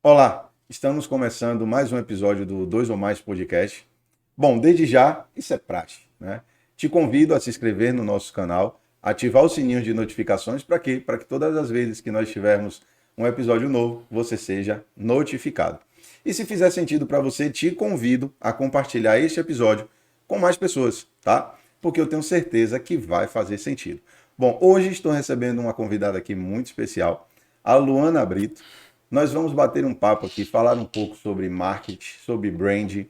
Olá, estamos começando mais um episódio do Dois ou Mais Podcast. Bom, desde já, isso é praxe, né? Te convido a se inscrever no nosso canal, ativar o sininho de notificações para quê? Para que todas as vezes que nós tivermos um episódio novo, você seja notificado. E se fizer sentido para você, te convido a compartilhar este episódio com mais pessoas, tá? Porque eu tenho certeza que vai fazer sentido. Bom, hoje estou recebendo uma convidada aqui muito especial, a Luana Brito. Nós vamos bater um papo aqui, falar um pouco sobre marketing, sobre brand,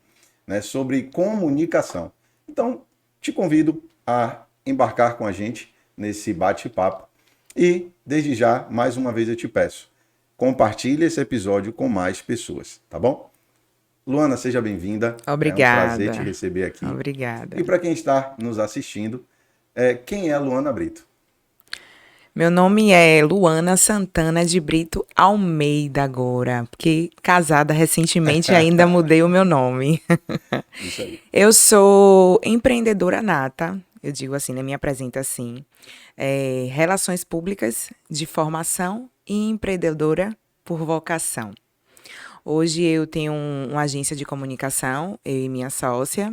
né, sobre comunicação. Então, te convido a embarcar com a gente nesse bate-papo. E, desde já, mais uma vez eu te peço, compartilhe esse episódio com mais pessoas, tá bom? Luana, seja bem-vinda. É um prazer te Obrigada, receber aqui. obrigada. E para quem está nos assistindo, quem é a Luana Brito? Meu nome é Luana Santana de Brito Almeida agora, porque casada recentemente ainda mudei o meu nome. Isso aí. Eu sou empreendedora nata, eu digo assim, né? Me apresento assim. Relações públicas de formação e empreendedora por vocação. Hoje eu tenho uma agência de comunicação, eu e minha sócia,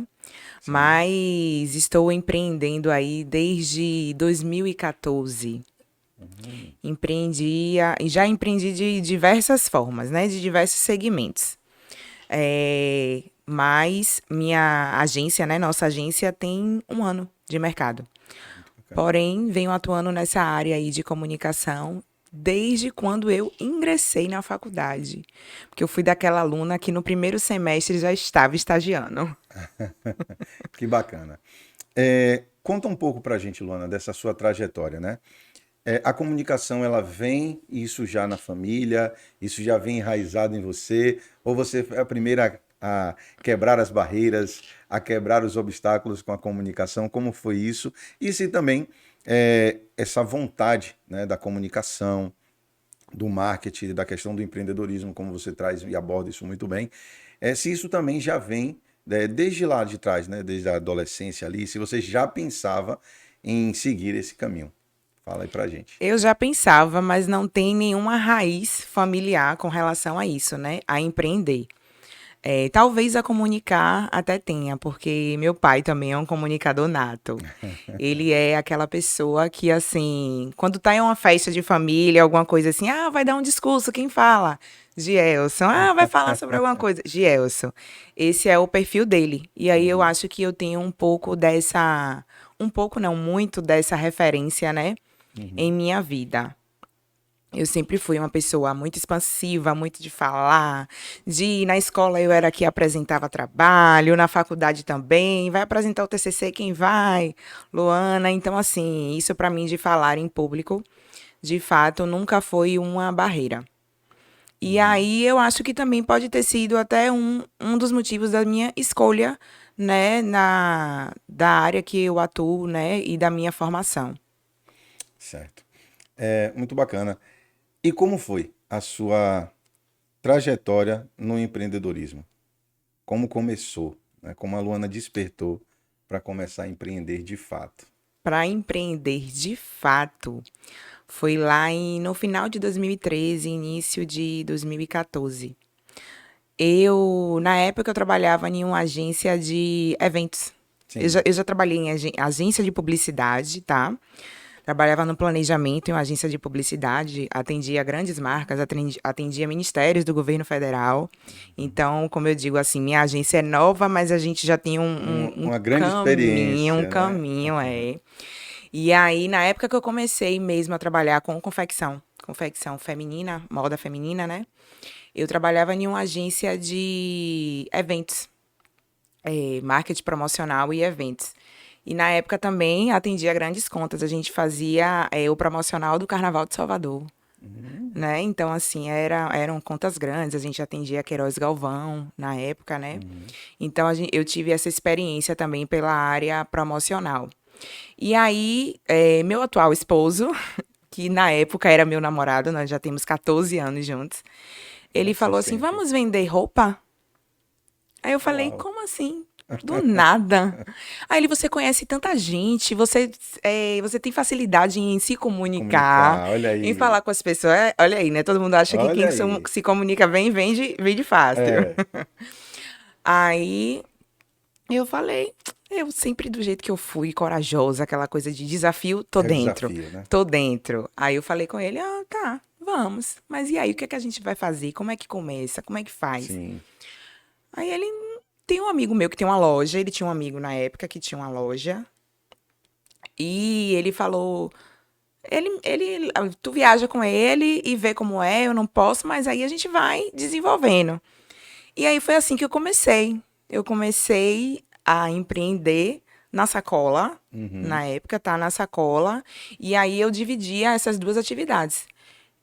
Sim. mas estou empreendendo aí desde 2014. Já empreendi de diversas formas, né? De diversos segmentos. Mas minha agência, né? Nossa agência tem um ano de mercado. Muito bacana. Porém, venho atuando nessa área aí de comunicação desde quando eu ingressei na faculdade. Porque eu fui daquela aluna que no primeiro semestre já estava estagiando. Que bacana. Conta um pouco para a gente, Luana, dessa sua trajetória, né? A comunicação, ela vem, isso já na família, isso já vem enraizado em você, ou você foi a primeira a quebrar as barreiras, a quebrar os obstáculos com a comunicação, como foi isso? E se também essa vontade, né, da comunicação, do marketing, da questão do empreendedorismo, como você traz e aborda isso muito bem, se isso também já vem desde lá de trás, né, desde a adolescência ali, se você já pensava em seguir esse caminho. Fala aí pra gente. Eu já pensava, mas não tem nenhuma raiz familiar com relação a isso, né? A empreender. Talvez a comunicar até tenha, porque meu pai também é um comunicador nato. Ele é aquela pessoa que, assim, quando tá em uma festa de família, alguma coisa assim, vai dar um discurso, quem fala? Gielson. Vai falar sobre alguma coisa. Gielson. Esse é o perfil dele. E aí eu Uhum, acho que eu tenho um pouco dessa. Um pouco, não, muito dessa referência, né? Em uhum. minha vida. Eu sempre fui uma pessoa muito expansiva, muito de falar, na escola eu era a que apresentava trabalho, na faculdade também, vai apresentar o TCC quem vai? Luana, então assim, isso para mim de falar em público, de fato, nunca foi uma barreira. E Uhum. aí eu acho que também pode ter sido até um dos motivos da minha escolha, né, da área que eu atuo, né, e da minha formação. Certo. Muito bacana. E como foi a sua trajetória no empreendedorismo? Como começou, né? Como a Luana despertou para começar a empreender de fato? Para empreender de fato, foi lá no final de 2013, início de 2014. Na época, eu trabalhava em uma agência de eventos. Sim. Eu já trabalhei em agência de publicidade, tá? Trabalhava no planejamento em uma agência de publicidade, atendia grandes marcas, atendia ministérios do governo federal. Então, como eu digo assim, minha agência é nova, mas a gente já tem Uma grande experiência, né? é. E aí, na época que eu comecei mesmo a trabalhar com confecção feminina, moda feminina, né? Eu trabalhava em uma agência de eventos, marketing promocional e eventos. E na época também atendia grandes contas. A gente fazia o promocional do Carnaval de Salvador, Uhum, né? Então, assim, eram contas grandes. A gente atendia Queiroz Galvão na época, né? uhum. Então, eu tive essa experiência também pela área promocional. E aí, meu atual esposo, que na época era meu namorado, nós já temos 14 anos juntos, ele falou assim: Consistente. vamos vender roupa? Aí eu falei: Uau. como assim? Do nada. Aí ele, você conhece tanta gente, você tem facilidade em se comunicar, Comunicar, olha em aí. falar com as pessoas. Olha aí, né? Todo mundo acha que Olha quem aí. se comunica bem vem de fácil. É, Aí eu falei, eu sempre do jeito que eu fui, corajosa, aquela coisa de desafio, tô é o dentro, desafio, né? tô dentro. Aí eu falei com ele, tá, vamos. Mas e aí, o que é que a gente vai fazer? Como é que começa? Como é que faz? Sim. Aí ele tem um amigo meu que tem uma loja, ele tinha um amigo na época que tinha uma loja, e ele falou, tu viaja com ele e vê como é, eu não posso, mas aí a gente vai desenvolvendo. E aí foi assim que eu comecei. Eu comecei a empreender na sacola, Uhum. na época, tá? Na sacola. E aí eu dividia essas duas atividades.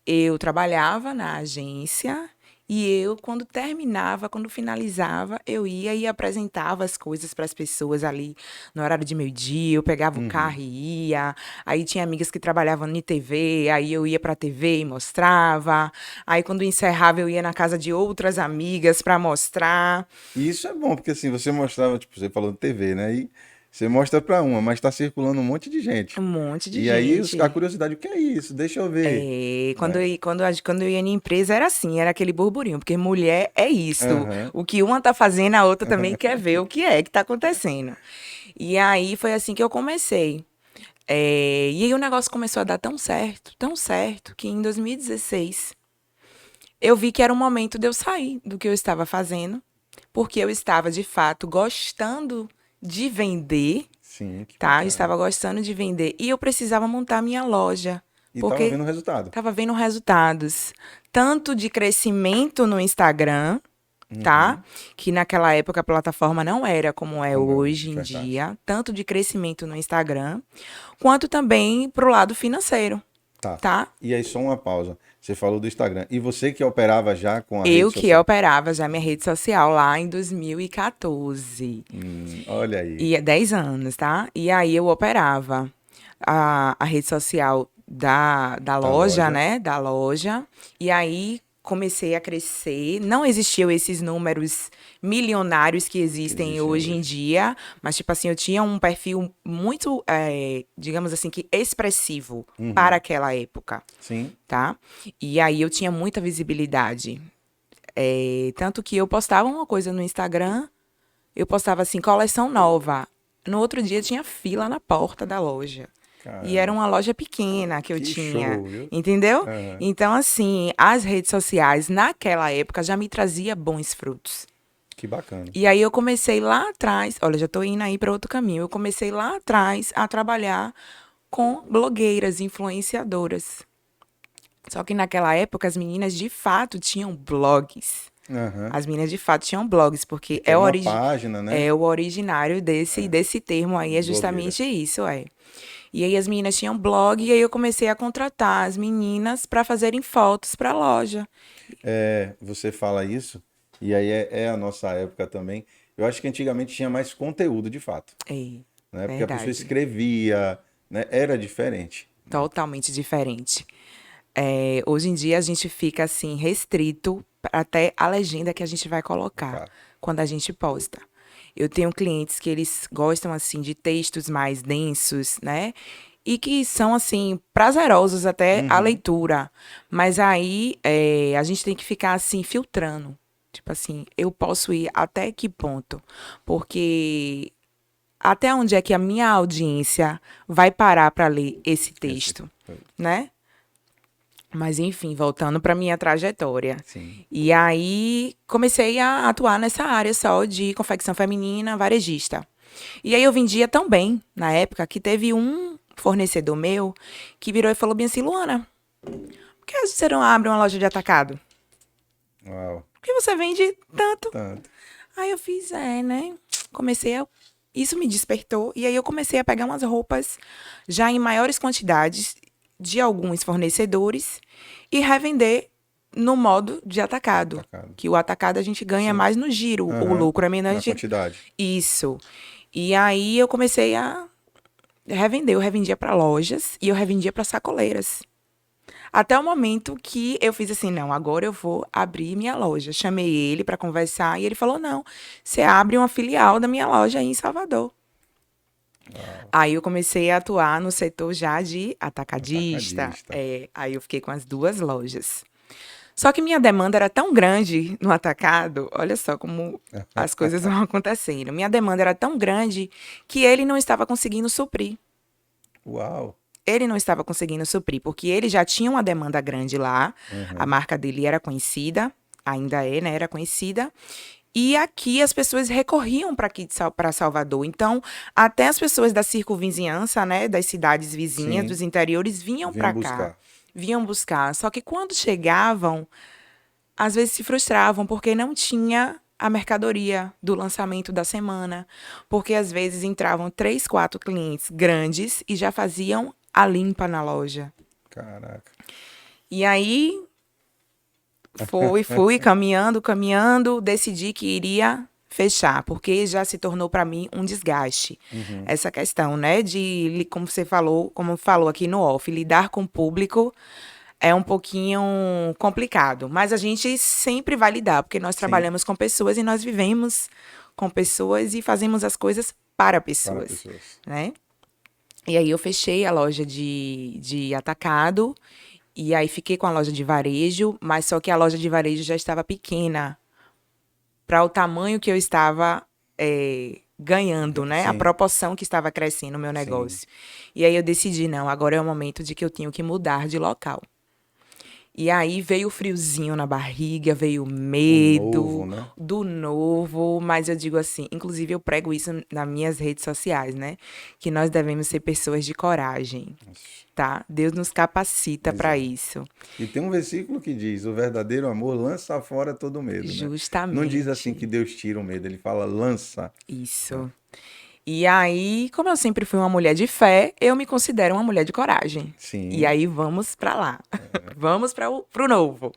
Eu trabalhava na agência e eu, quando terminava, quando finalizava, eu ia e apresentava as coisas para as pessoas ali no horário de meio-dia. Eu pegava o Uhum. carro e ia. Aí tinha amigas que trabalhavam em TV, aí eu ia para a TV e mostrava. Aí quando encerrava, eu ia na casa de outras amigas para mostrar. E isso é bom, porque assim, você mostrava, tipo, você falou de TV, né? E você mostra pra uma, mas tá circulando um monte de gente. Um monte de E aí a gente. curiosidade, o que é isso? Deixa eu ver, É, né? quando eu ia na empresa era assim, era aquele burburinho, porque mulher é isso. Aham. O que uma tá fazendo, a outra também quer ver o que tá acontecendo. E aí foi assim que eu comecei. E aí o negócio começou a dar tão certo, que em 2016 eu vi que era o momento de eu sair do que eu estava fazendo, porque eu estava de fato gostando de vender, Sim, que tá? Eu bacana. estava gostando de vender e eu precisava montar minha loja, E tava porque vendo o resultado. estava vendo resultados, tanto de crescimento no Instagram, tá? Uhum. Que naquela época a plataforma não era como é Como é hoje, hoje em verdade. dia, tanto de crescimento no Instagram, quanto também pro lado financeiro, Tá. tá? E aí, só uma pausa. Você falou do Instagram. E você que operava já com a rede Eu que social? operava já minha rede social lá em 2014. Olha aí. E é 10 anos, tá? E aí eu operava a rede social da Da loja, loja. né? Da loja. E aí comecei a crescer. Não existiam esses números milionários que Que existem existem hoje em hoje. dia. Mas, tipo assim, eu tinha um perfil muito, digamos assim, que expressivo para Uhum. aquela época, Sim. tá? E aí eu tinha muita visibilidade. Tanto que eu postava uma coisa no Instagram, eu postava assim, coleção nova. No outro dia tinha fila na porta da loja. E era Caramba. uma loja pequena que eu Que tinha, show, viu? entendeu? Aham. Então, assim, as redes sociais naquela época já me trazia bons frutos. Que bacana. E aí eu comecei lá atrás, olha, já tô indo aí para outro caminho. Eu comecei lá atrás a trabalhar com blogueiras, influenciadoras. Só que naquela época as meninas de fato tinham blogs. Aham. As meninas de fato tinham blogs, porque Que era uma página, né? é o originário desse termo aí, é Blogueira. justamente isso, é. E aí as meninas tinham blog, e aí eu comecei a contratar as meninas para fazerem fotos para a loja. É, você fala isso, e aí é a nossa época também. Eu acho que antigamente tinha mais conteúdo de fato, É, né? Porque a pessoa verdade. escrevia, né? Era diferente, né? Totalmente diferente. Hoje em dia a gente fica assim, restrito até a legenda que a gente vai colocar Cara. quando a gente posta. Eu tenho clientes que eles gostam assim de textos mais densos, né? E que são assim prazerosos até a Uhum. leitura. Mas aí a gente tem que ficar assim filtrando. Tipo assim, eu posso ir até que ponto? Porque até onde é que a minha audiência vai parar para ler esse Esse, texto, né? Mas enfim, voltando para minha trajetória. sim. E aí comecei a atuar nessa área só de confecção feminina, varejista. E aí eu vendia tão bem na época que teve um fornecedor meu que virou e falou bem assim, Luana, por que você não abre uma loja de atacado? Uau. Por que você vende tanto? Tanto. Aí eu fiz, né? Comecei a. Isso me despertou. E aí eu comecei a pegar umas roupas já em maiores quantidades de alguns fornecedores e revender no modo de atacado. Atacado. Que o atacado a gente ganha Sim. mais no giro, o Aham. lucro é menor. Na quantidade. Isso. E aí eu comecei a revender. Eu revendia para lojas e eu revendia para sacoleiras. Até o momento que eu fiz assim, não, agora eu vou abrir minha loja. Chamei ele para conversar e ele falou, não, você abre uma filial da minha loja aí em Salvador. Aí eu comecei a atuar no setor já de atacadista. Atacadista. Aí eu fiquei com as 2 lojas. Só que minha demanda era tão grande no atacado, olha só como as coisas vão acontecendo. Minha demanda era tão grande que ele não estava conseguindo suprir. Uau. Ele não estava conseguindo suprir, porque ele já tinha uma demanda grande lá, a marca dele era conhecida, ainda é, né? Era conhecida. E aqui as pessoas recorriam para Salvador. Então, até as pessoas da circunvizinhança, né, das cidades vizinhas, Sim. dos interiores, vinham Vinham para cá. buscar. Vinham buscar. Só que quando chegavam, às vezes se frustravam porque não tinha a mercadoria do lançamento da semana. Porque às vezes entravam 3, 4 clientes grandes e já faziam a limpa na loja. Caraca. E aí fui caminhando, decidi que iria fechar, porque já se tornou para mim um desgaste. Essa questão, né, de, como você falou, como falou aqui no off, lidar com o público é um pouquinho complicado, mas a gente sempre vai lidar, porque nós trabalhamos com pessoas e nós vivemos com pessoas e fazemos as coisas para Para pessoas, pessoas. né? E aí eu fechei a loja de atacado e aí fiquei com a loja de varejo, mas só que a loja de varejo já estava pequena para o tamanho que eu estava ganhando, né? A Sim. proporção que estava crescendo o meu negócio. E aí eu decidi, não, agora é o momento de que eu tenho que mudar de local. E aí veio o friozinho na barriga, veio o medo novo, né? do novo, mas eu digo assim, inclusive eu prego isso nas minhas redes sociais, né? Que nós devemos ser pessoas de coragem, tá? Deus nos capacita para isso. E tem um versículo que diz: o verdadeiro amor lança fora todo medo, né? Justamente. Não diz assim que Deus tira o medo, ele fala lança. Isso. E aí, como eu sempre fui uma mulher de fé, eu me considero uma mulher de coragem. Sim. E aí, vamos pra lá. Vamos pro novo.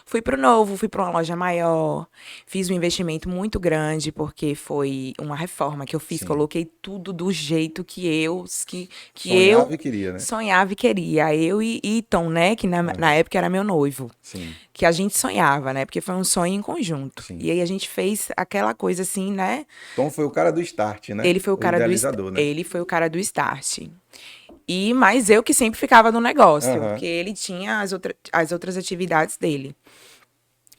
Fui pro novo, fui pra uma loja maior, fiz um investimento muito grande, porque foi uma reforma que eu fiz, Sim. coloquei tudo do jeito que eu Sonhava e queria, né? sonhava e queria. Eu e Iton, né, que na época era meu noivo. Sim. Que a gente sonhava, né? Porque foi um sonho em conjunto. Sim. E aí a gente fez aquela coisa assim, né? Tom foi o cara do start, né? Ele foi o cara idealizador, né? Ele foi o cara do start. Mas eu que sempre ficava no negócio, porque ele tinha as outras atividades dele.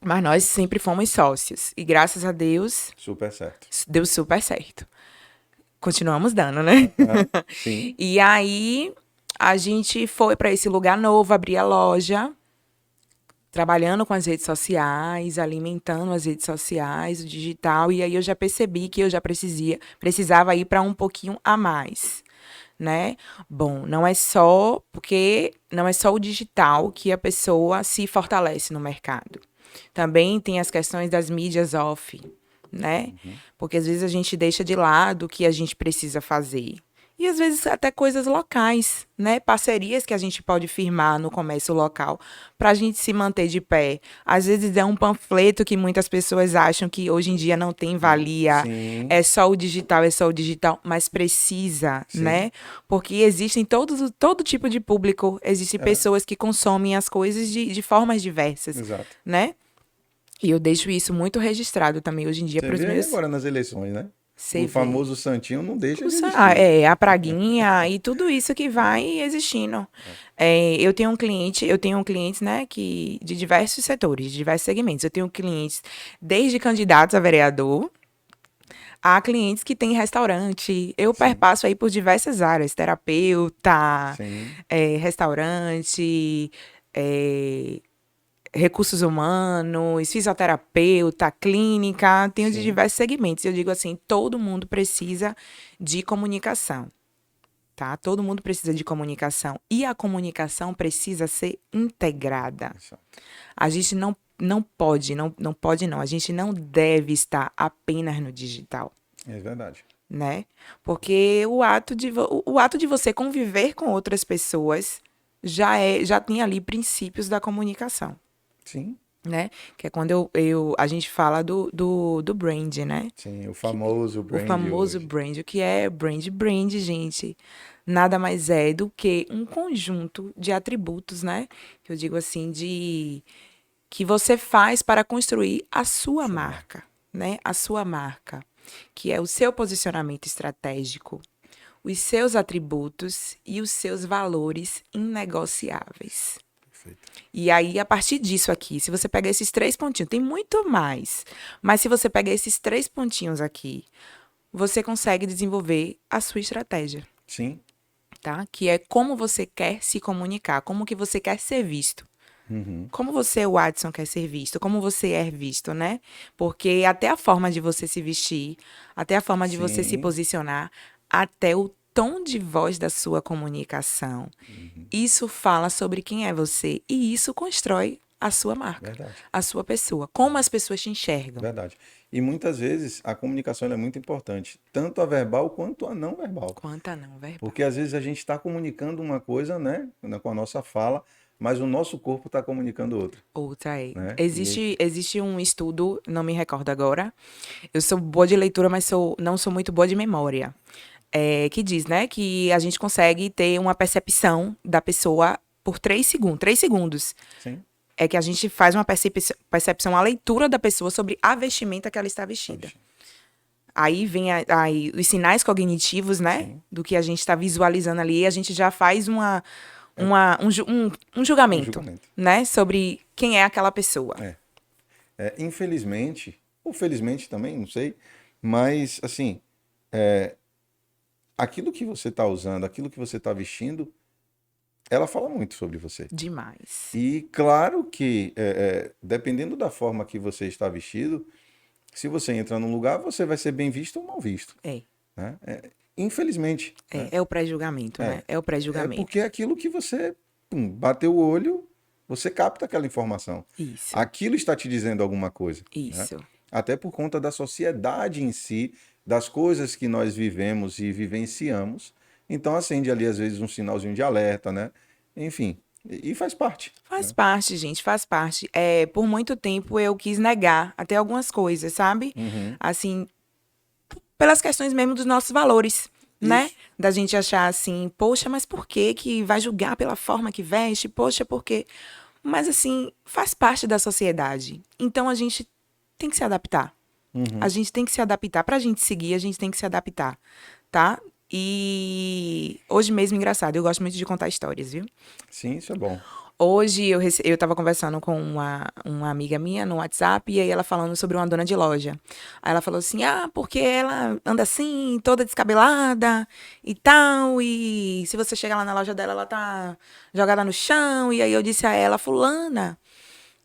Mas nós sempre fomos sócios. E graças a Deus, Super certo. deu super certo. Continuamos dando, né? Sim. E aí a gente foi para esse lugar novo, abrir a loja, trabalhando com as redes sociais, alimentando as redes sociais, o digital, e aí eu já percebi que eu já precisava ir para um pouquinho a mais, né? Bom, não é só o digital que a pessoa se fortalece no mercado. Também tem as questões das mídias off, né? Porque às vezes a gente deixa de lado o que a gente precisa fazer. E às vezes até coisas locais, né? Parcerias que a gente pode firmar no comércio local para a gente se manter de pé. Às vezes é um panfleto que muitas pessoas acham que hoje em dia não tem valia. Sim. É só o digital, mas precisa, né? Porque existem todo tipo de público. Existem pessoas que consomem as coisas de formas diversas, Exato. né? E eu deixo isso muito registrado também hoje em dia Você para os vê aí meus... agora nas eleições, né? Você O vê. famoso santinho não deixa de existir. A praguinha e tudo isso que vai existindo. Eu tenho clientes, né, de diversos setores, de diversos segmentos. Eu tenho clientes desde candidatos a vereador a clientes que têm restaurante. Eu perpasso aí por diversas áreas, terapeuta, restaurante, recursos humanos, fisioterapeuta, clínica, tenho de diversos segmentos. Eu digo assim, todo mundo precisa de comunicação, tá? Todo mundo precisa de comunicação. E a comunicação precisa ser integrada. Exato. A gente não pode, a gente não deve estar apenas no digital. É verdade. Né? Porque o ato de você conviver com outras pessoas já tem ali princípios da comunicação. Sim. Né? Que é quando a gente fala do brand, né? Sim, o famoso brand. O famoso hoje. brand. O que é brand? Brand, gente, nada mais é do que um conjunto de atributos, né? Que eu digo assim, de que você faz para construir a sua marca, né? A sua marca, que é o seu posicionamento estratégico, os seus atributos e os seus valores inegociáveis. Perfeito. E aí, a partir disso aqui, se você pegar esses 3 pontinhos, tem muito mais, mas se você pegar esses 3 pontinhos aqui, você consegue desenvolver a sua estratégia, Sim. tá? Que é como você quer se comunicar, como que você quer ser visto. Uhum. Como você, Watson, quer ser visto, como você é visto, né? Porque até a forma de você se vestir, até a forma de você se Sim. posicionar, até o tom de voz da sua comunicação, isso fala sobre quem é você e isso constrói a sua marca, Verdade. a sua pessoa, como as pessoas te enxergam. Verdade. E muitas vezes a comunicação ela é muito importante, tanto a verbal quanto a não verbal. Quanta não, verbal. Porque às vezes a gente está comunicando uma coisa, né, com a nossa fala, mas o nosso corpo está comunicando outra, Outra é. né? Existe um estudo, não me recordo agora. Eu sou boa de leitura, mas não sou muito boa de memória. Que diz, né, que a gente consegue ter uma percepção da pessoa por 3 segundos. 3 segundos. Sim. É que a gente faz uma percepção, a leitura da pessoa sobre a vestimenta que ela está vestida. Aí vem aí os sinais cognitivos, né? Sim. Do que a gente está visualizando ali. E a gente já faz um julgamento, né? Sobre quem é aquela pessoa. Infelizmente, ou felizmente também, não sei, mas assim, aquilo que você está usando, aquilo que você está vestindo, ela fala muito sobre você. Demais. E claro que, dependendo da forma que você está vestido, se você entra num lugar, você vai ser bem visto ou mal visto. Né? Infelizmente. Né? É o pré-julgamento, né? É o É pré-julgamento. porque é aquilo que você bateu o olho, você capta aquela informação. Isso. Aquilo está te dizendo alguma coisa. Isso. Né? Até por conta da sociedade em si, das coisas que nós vivemos e vivenciamos. Então acende ali, às vezes, um sinalzinho de alerta, né? Enfim, e faz parte. Faz parte, gente, faz parte. Por muito tempo eu quis negar até algumas coisas, sabe? Assim, pelas questões mesmo dos nossos valores, né? Isso. Da gente achar assim, poxa, mas por que vai julgar pela forma que veste? Poxa, por quê? Mas assim, faz parte da sociedade. Então a gente tem que se adaptar. A gente tem que se adaptar. Pra gente seguir, a gente tem que se adaptar, tá? E hoje mesmo, engraçado, eu gosto muito de contar histórias, viu? Sim, isso é bom. Hoje eu tava conversando com uma amiga minha no WhatsApp e aí ela falando sobre uma dona de loja. Aí ela falou assim, porque ela anda assim, toda descabelada e tal, e se você chegar lá na loja dela, ela tá jogada no chão. E aí eu disse a ela, fulana,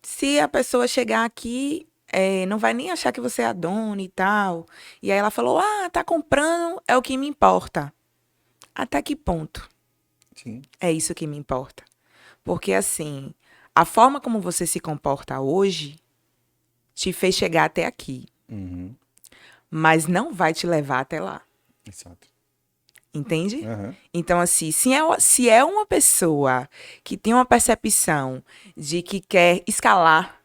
se a pessoa chegar aqui, não vai nem achar que você é a dona e tal. E aí ela falou, tá comprando, é o que me importa. Até que ponto Sim. é isso que me importa? Porque, assim, a forma como você se comporta hoje te fez chegar até aqui. Mas não vai te levar até lá. Exato. Entende? Então, assim, se é uma pessoa que tem uma percepção de que quer escalar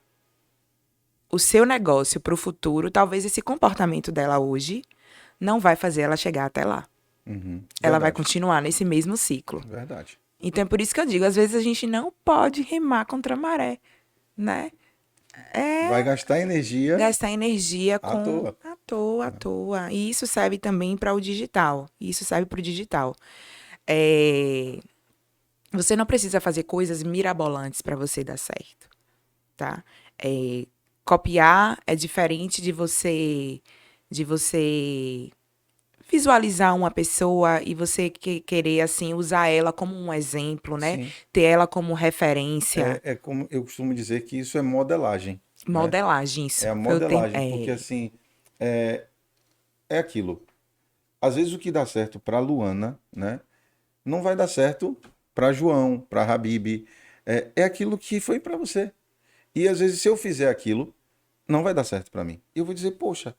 o seu negócio para o futuro, talvez esse comportamento dela hoje não vai fazer ela chegar até lá. Ela vai continuar nesse mesmo ciclo. Verdade. Então, é por isso que eu digo, às vezes a gente não pode remar contra a maré, né? Vai gastar energia Gastar energia à toa. à toa. E isso serve também para o digital. Você não precisa fazer coisas mirabolantes para você dar certo, tá? Copiar é diferente de você visualizar uma pessoa e você querer, assim, usar ela como um exemplo, né? Sim. Ter ela como referência. É como eu costumo dizer que isso é modelagem. Modelagem, isso. É a Foi o termo. modelagem, porque assim, é aquilo. Às vezes o que dá certo para Luana, né, não vai dar certo para João, para Habib. É aquilo que foi para você. E às vezes se eu fizer aquilo, não vai dar certo para mim. E eu vou dizer, poxa,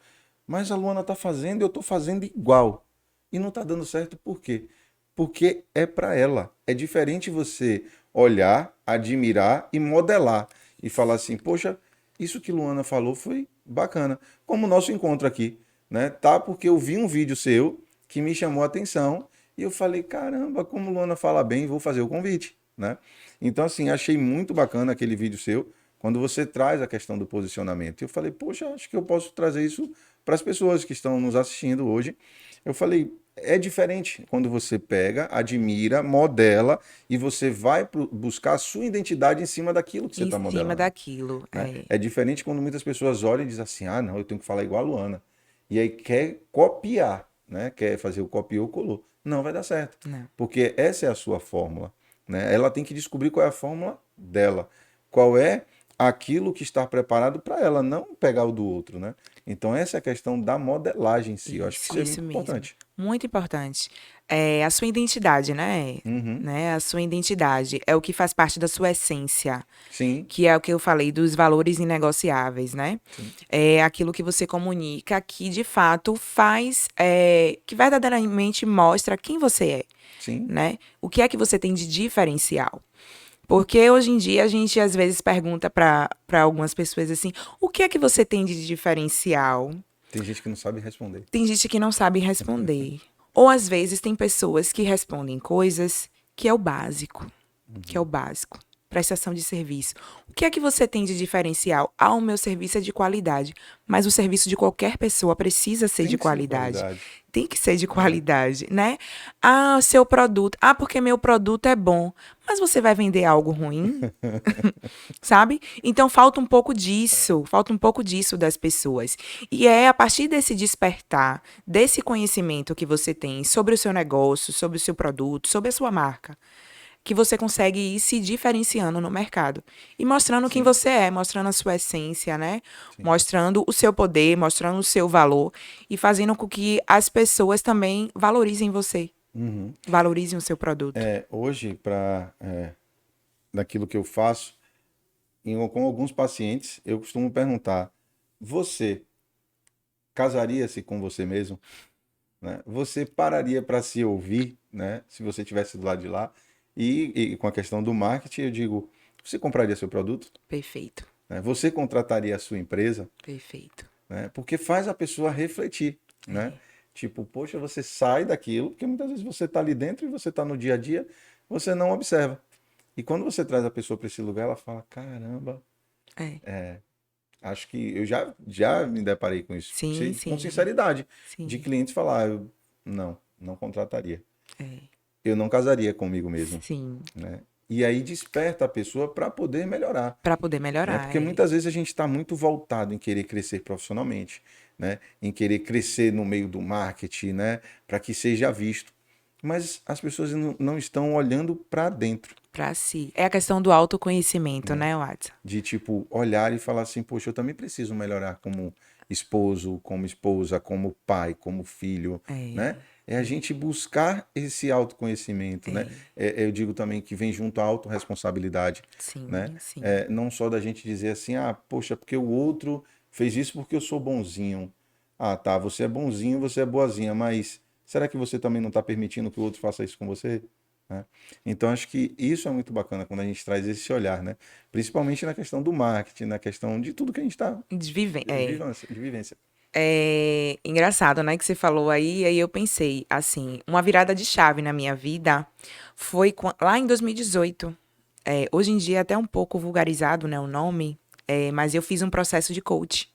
mas a Luana tá fazendo, eu tô fazendo igual. E não tá dando certo por quê? Porque é para ela. É diferente você olhar, admirar e modelar. E falar assim, poxa, isso que Luana falou foi bacana. Como o nosso encontro aqui, né? Tá porque eu vi um vídeo seu que me chamou a atenção E eu falei, caramba, como Luana fala bem, vou fazer o convite, né? Então, assim, achei muito bacana aquele vídeo seu, quando você traz a questão do posicionamento. Eu falei, poxa, acho que eu posso trazer isso para as pessoas que estão nos assistindo hoje. Eu falei, é diferente quando você pega, admira, modela e você vai buscar a sua identidade em cima daquilo que você Em está cima modelando, daquilo. né? É diferente quando muitas pessoas olham e dizem assim, ah, não, eu tenho que falar igual a Luana. E aí quer copiar, né? Quer fazer o copiou, colou. Não vai dar certo, Não. porque essa é a sua fórmula, né? Ela tem que descobrir qual é a fórmula dela, qual é aquilo que está preparado para ela, não pegar o do outro, né? Então essa é a questão da modelagem em si. Eu acho que isso é Isso muito mesmo. importante. Muito importante. É a sua identidade, Uhum. né? A sua identidade é o que faz parte da sua essência, Sim, que é o que eu falei dos valores inegociáveis, né? sim, É aquilo que você comunica que de fato faz, que verdadeiramente mostra quem você é, sim. né? O que é que você tem de diferencial? Porque hoje em dia a gente às vezes pergunta para algumas pessoas assim: o que é que você tem de diferencial? Tem gente que não sabe responder. Tem gente que não sabe responder. Ou às vezes tem pessoas que respondem coisas que é o básico, que é o básico. Prestação de serviço. O que é que você tem de diferencial? Ah, o meu serviço é de qualidade. Mas o serviço de qualquer pessoa precisa ser Tem de que ser de qualidade. qualidade. Tem que ser de É. qualidade, né? Ah, o seu produto. Ah, porque meu produto é bom. Mas você vai vender algo ruim? Sabe? Então falta um pouco disso das pessoas. E é a partir desse despertar, desse conhecimento que você tem sobre o seu negócio, sobre o seu produto, sobre a sua marca, que você consegue ir se diferenciando no mercado e mostrando quem Sim, você é, mostrando a sua essência, né? sim. Mostrando o seu poder, mostrando o seu valor e fazendo com que as pessoas também valorizem você, Uhum. valorizem o seu produto. Hoje, daquilo que eu faço, com alguns pacientes, eu costumo perguntar: você casaria-se com você mesmo? Né? Você pararia para se ouvir, né? Se você estivesse do lado de lá? E com a questão do marketing, eu digo: você compraria seu produto? Perfeito, Né? Você contrataria a sua empresa? perfeito. Né? Porque faz a pessoa refletir, né? É, Tipo, poxa, você sai daquilo, porque muitas vezes você está ali dentro e você está no dia a dia, você não observa. E quando você traz a pessoa para esse lugar, ela fala: caramba, é. acho que eu já me deparei com isso. Sim, Com sim, sinceridade, de sim. clientes falar: não contrataria. É, Eu não casaria comigo mesmo, sim. né? E aí desperta a pessoa para poder melhorar. Para poder Né? melhorar, Porque muitas vezes a gente está muito voltado em querer crescer profissionalmente, né? Em querer crescer no meio do marketing, né? Para que seja visto. Mas as pessoas não estão olhando para dentro, para si. É a questão do autoconhecimento, né? né, Watson? De tipo olhar e falar assim, poxa, eu também preciso melhorar como esposo, como esposa, como pai, como filho, né? É, É a gente buscar esse autoconhecimento, né? é. Eu digo também que vem junto à autorresponsabilidade, né? Sim, sim. Não só da gente dizer assim, ah, poxa, porque o outro fez isso porque eu sou bonzinho. Ah, tá, você é bonzinho, você é boazinha, mas será que você também não está permitindo que o outro faça isso com você? Né? Então, acho que isso é muito bacana quando a gente traz esse olhar, né? Principalmente na questão do marketing, na questão de tudo que a gente está É. de vivência. É engraçado, né, que você falou aí eu pensei, assim, uma virada de chave na minha vida foi lá em 2018. Hoje em dia é até um pouco vulgarizado, né, o nome, mas eu fiz um processo de coach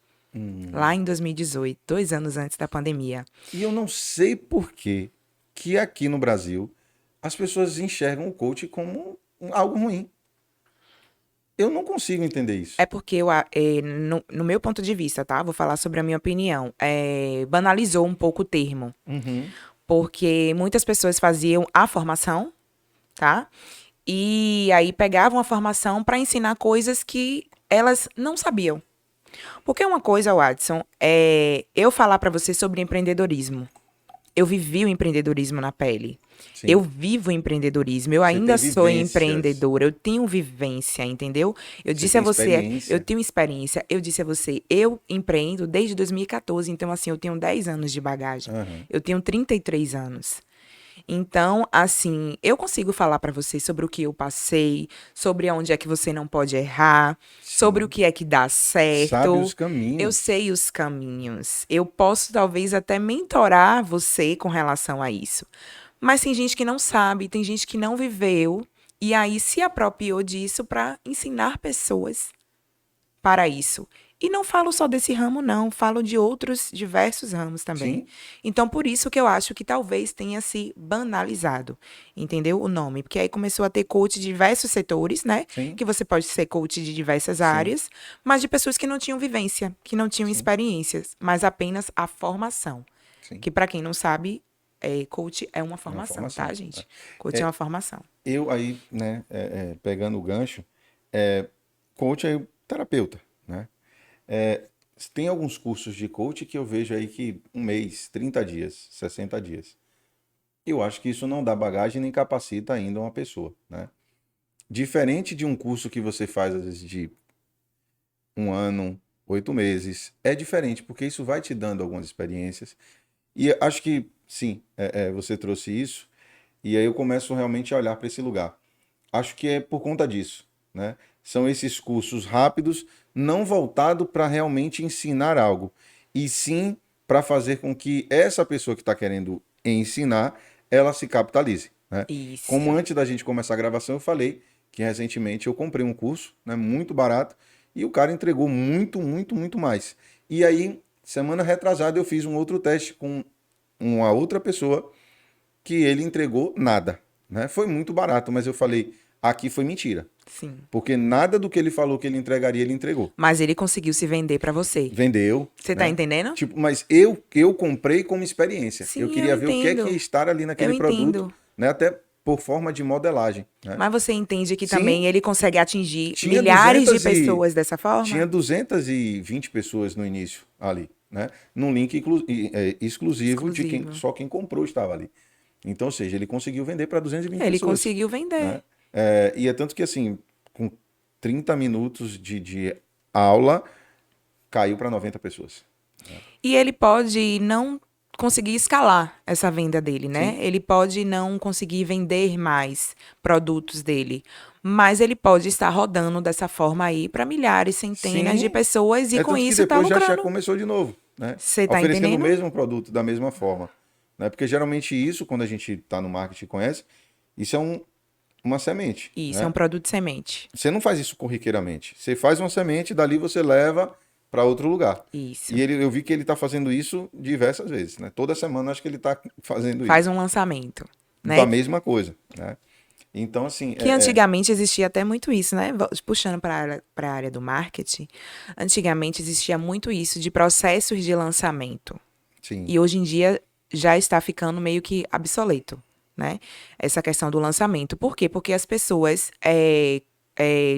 lá Hum. em 2018, 2 anos antes da pandemia. E eu não sei por que aqui no Brasil as pessoas enxergam o coach como algo ruim. Eu não consigo entender isso. É porque, no meu ponto de vista, tá? Vou falar sobre a minha opinião. Banalizou um pouco o termo. Uhum. Porque muitas pessoas faziam a formação, tá? E aí pegavam a formação para ensinar coisas que elas não sabiam. Porque uma coisa, Watson, é eu falar para você sobre empreendedorismo. Eu vivi o empreendedorismo na pele. Eu Sim. vivo o empreendedorismo. Eu Você ainda tem sou vivências, empreendedora. Eu tenho vivência, entendeu? Eu você disse a tem você, eu experiência. tenho experiência. Eu disse a você, eu empreendo desde 2014. Então, assim, eu tenho 10 anos de bagagem. Aham. Eu tenho 33 anos. Então, assim, eu consigo falar para você sobre o que eu passei, sobre onde é que você não pode errar, sobre o Sim. que é que dá Sabe certo. os Eu caminhos. sei os caminhos. Eu posso talvez até mentorar você com relação a isso. Mas tem gente que não sabe, tem gente que não viveu e aí se apropriou disso para ensinar pessoas para isso. E não falo só desse ramo, não, falo de outros diversos ramos também. Sim, Então, por isso que eu acho que talvez tenha se banalizado, entendeu? O nome. Porque aí começou a ter coach de diversos setores, né? sim, Que você pode ser coach de diversas sim, áreas, mas de pessoas que não tinham vivência, que não tinham sim, experiências, mas apenas a formação. sim. Que para quem não sabe, coach é uma É uma formação, tá, formação. gente? É, Coach é uma formação. eu aí, né, pegando o gancho, é, coach é terapeuta, né? É, tem alguns cursos de coach que eu vejo aí que um mês, 30 dias, 60 dias. Eu acho que isso não dá bagagem nem capacita ainda uma pessoa, né? Diferente de um curso que você faz, às vezes, de um ano, 8 meses, é diferente, porque isso vai te dando algumas experiências. E acho que, sim, você trouxe isso, e aí eu começo realmente a olhar para esse lugar. Acho que é por conta disso, né? São esses cursos rápidos, não voltado para realmente ensinar algo, e sim para fazer com que essa pessoa que está querendo ensinar, ela se capitalize, né? Como Isso. antes da gente começar a gravação, eu falei que recentemente eu comprei um curso, né, muito barato, e o cara entregou muito, muito, muito mais. E aí, semana retrasada, eu fiz um outro teste com uma outra pessoa que ele entregou nada, né? Foi muito barato, mas eu falei, aqui foi mentira, Sim. porque nada do que ele falou que ele entregaria, ele entregou. Mas ele conseguiu se vender para você. Vendeu, Você tá né? entendendo? Tipo, mas eu comprei como experiência. Eu Sim, eu queria ver o que é entendo. estar ali Eu naquele produto, entendo. né? Até por forma de modelagem, né? Mas você entende que Sim, também ele consegue atingir tinha milhares de 200 e pessoas dessa tinha forma? 220 pessoas no início ali, né? Num link exclusivo de quem Exclusivo. só quem comprou estava ali. Então, ou seja, ele conseguiu vender para 220 Ele pessoas, conseguiu vender. né? E é tanto que, assim, com 30 minutos de aula, caiu para 90 pessoas. E ele pode não conseguir escalar essa venda dele, né? Sim, Ele pode não conseguir vender mais produtos dele, mas ele pode estar rodando dessa forma aí para milhares, centenas de sim. pessoas e É com tanto que isso tá depois já lucrando. começou de novo, né? Você tá Oferecendo o entendendo? mesmo produto da mesma forma, né? Porque geralmente isso, quando a gente está no marketing e conhece, isso é uma semente, Isso é um né? produto semente. Você não faz isso corriqueiramente. Você faz uma semente, dali você leva para outro lugar. Isso. E eu vi que ele está fazendo isso diversas vezes, né? Toda semana acho que ele está fazendo Faz isso. um lançamento, Da né? mesma coisa, né? Então, assim, Que antigamente existia até muito isso, né? Puxando para a área do marketing, antigamente existia muito isso de processos de lançamento. sim, E hoje em dia já está ficando meio que obsoleto, né? Essa questão do lançamento. Por quê? Porque as pessoas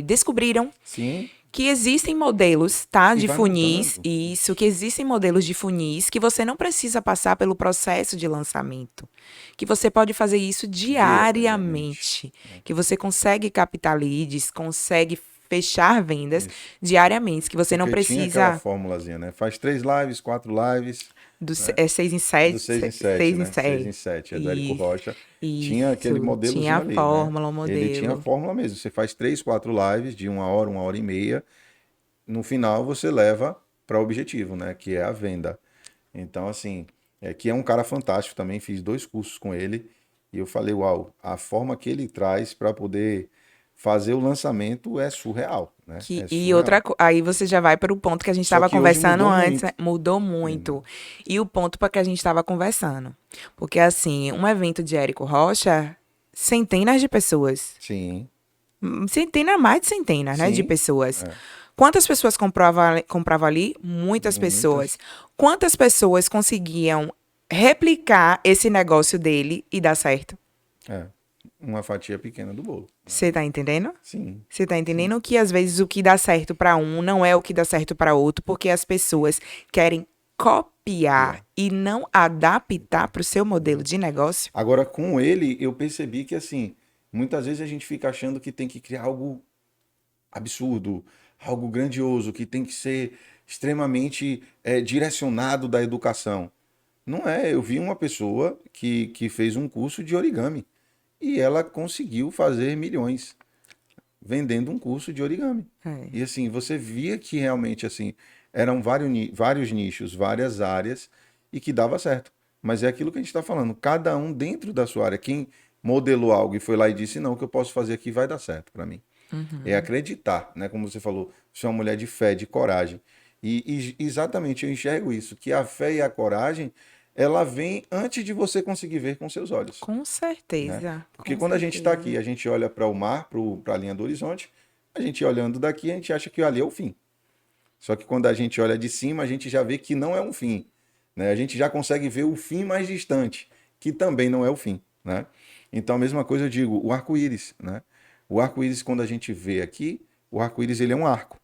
descobriram sim, que existem modelos, tá, e de vai funis, montando. isso, que existem modelos de funis que você não precisa passar pelo processo de lançamento, que você pode fazer isso Diariamente. diariamente, que você consegue captar leads, consegue fechar vendas Isso. diariamente, que você não Porque tinha aquela precisa formulazinha, né? Faz 3 lives, 4 lives, né? 6 em Do 7, 6 em 7, 6 em né? 6 em 7. 7, é do Érico Isso, Rocha. Tinha aquele isso. Tinha modelozinho a ali, né? fórmula, o Ele tinha a modelo. fórmula mesmo. Você faz 3, 4 lives de 1 hora, 1 hora e meia. No final você leva para o objetivo, né? Que é a venda. Então, assim, que é um cara fantástico também. Fiz 2 cursos com ele e eu falei, uau, a forma que ele traz para poder fazer o lançamento é surreal, né? É surreal. Aí você já vai para o ponto que a gente Só estava que hoje conversando mudou antes, muito. né? Mudou muito. E o ponto para que a gente estava conversando. Porque, assim, um evento de Érico Rocha, centenas de pessoas. Sim, Centenas, mais de centenas, né, de sim, pessoas. é, Quantas pessoas compravam ali? Muitas pessoas. muitas. Quantas pessoas conseguiam replicar esse negócio dele e dar certo? É, uma fatia pequena do bolo. Você tá entendendo? Sim, Você tá sim, entendendo que às vezes o que dá certo para um não é o que dá certo para outro, porque as pessoas querem copiar pior. e não adaptar para o seu modelo de negócio? Agora, com ele, eu percebi que, assim, muitas vezes a gente fica achando que tem que criar algo absurdo, algo grandioso, que tem que ser extremamente direcionado da educação. Não é, eu vi uma pessoa que fez um curso de origami e ela conseguiu fazer milhões vendendo um curso de origami. É. E assim, você via que realmente assim, eram vários nichos, várias áreas e que dava certo. Mas é aquilo que a gente está falando. Cada um dentro da sua área. Quem modelou algo e foi lá e disse, não, o que eu posso fazer aqui vai dar certo para mim. É acreditar, né? Como você falou, você é uma mulher de fé, de coragem. E exatamente eu enxergo isso, que a fé e a coragem, ela vem antes de você conseguir ver com seus olhos, Com né? certeza, Porque com quando a gente está certeza. aqui, a gente olha para o mar, para a linha do horizonte, a gente olhando daqui, a gente acha que ali é o fim. Só que quando a gente olha de cima, a gente já vê que não é um fim, né? A gente já consegue ver o fim mais distante, que também não é o fim, né? Então, a mesma coisa eu digo, o arco-íris, né? O arco-íris, quando a gente vê aqui, o arco-íris ele é um arco,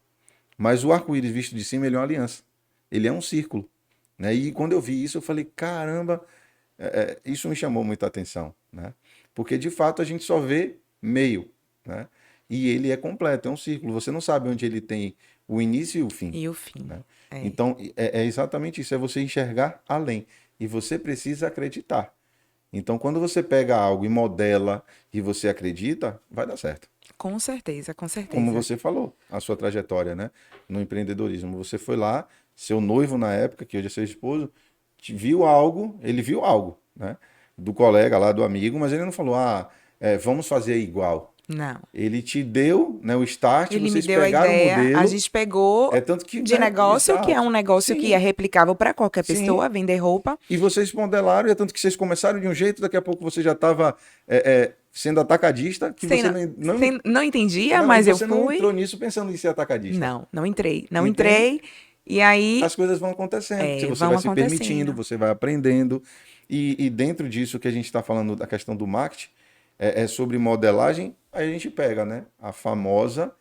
mas o arco-íris visto de cima ele é uma aliança, ele é um círculo, né? E quando eu vi isso, eu falei, caramba, isso me chamou muita atenção, né? Porque de fato a gente só vê meio, né? E ele é completo, é um círculo. Você não sabe onde ele tem o início e o fim, E o fim. né? É, Então é exatamente isso, é você enxergar além e você precisa acreditar. Então quando você pega algo e modela e você acredita, vai dar certo. com certeza, com Como certeza. você falou, a sua trajetória, né, no empreendedorismo. Você foi lá, seu noivo na época, que hoje é seu esposo, viu algo, ele viu algo, né, do colega lá, do amigo, mas ele não falou, vamos fazer igual. Não. Ele te deu, né, o start, Ele me vocês deu a pegaram o ideia, a modelo, gente pegou é tanto que, de né, negócio, que é um exato. negócio que é Sim, replicável para qualquer sim. pessoa, vender roupa. E vocês modelaram, e é tanto que vocês começaram de um jeito, daqui a pouco você já estava sendo atacadista, que Sem, você não, sem, não entendia, não, e mas eu você não fui. entrou nisso pensando em ser atacadista. Não, não entrei. Não Entende? entrei. E aí, As coisas vão acontecendo. Se você vão vai se permitindo, acontecendo. você vai aprendendo. E dentro disso que a gente está falando da questão do marketing, é sobre modelagem, aí a gente pega, né? A famosa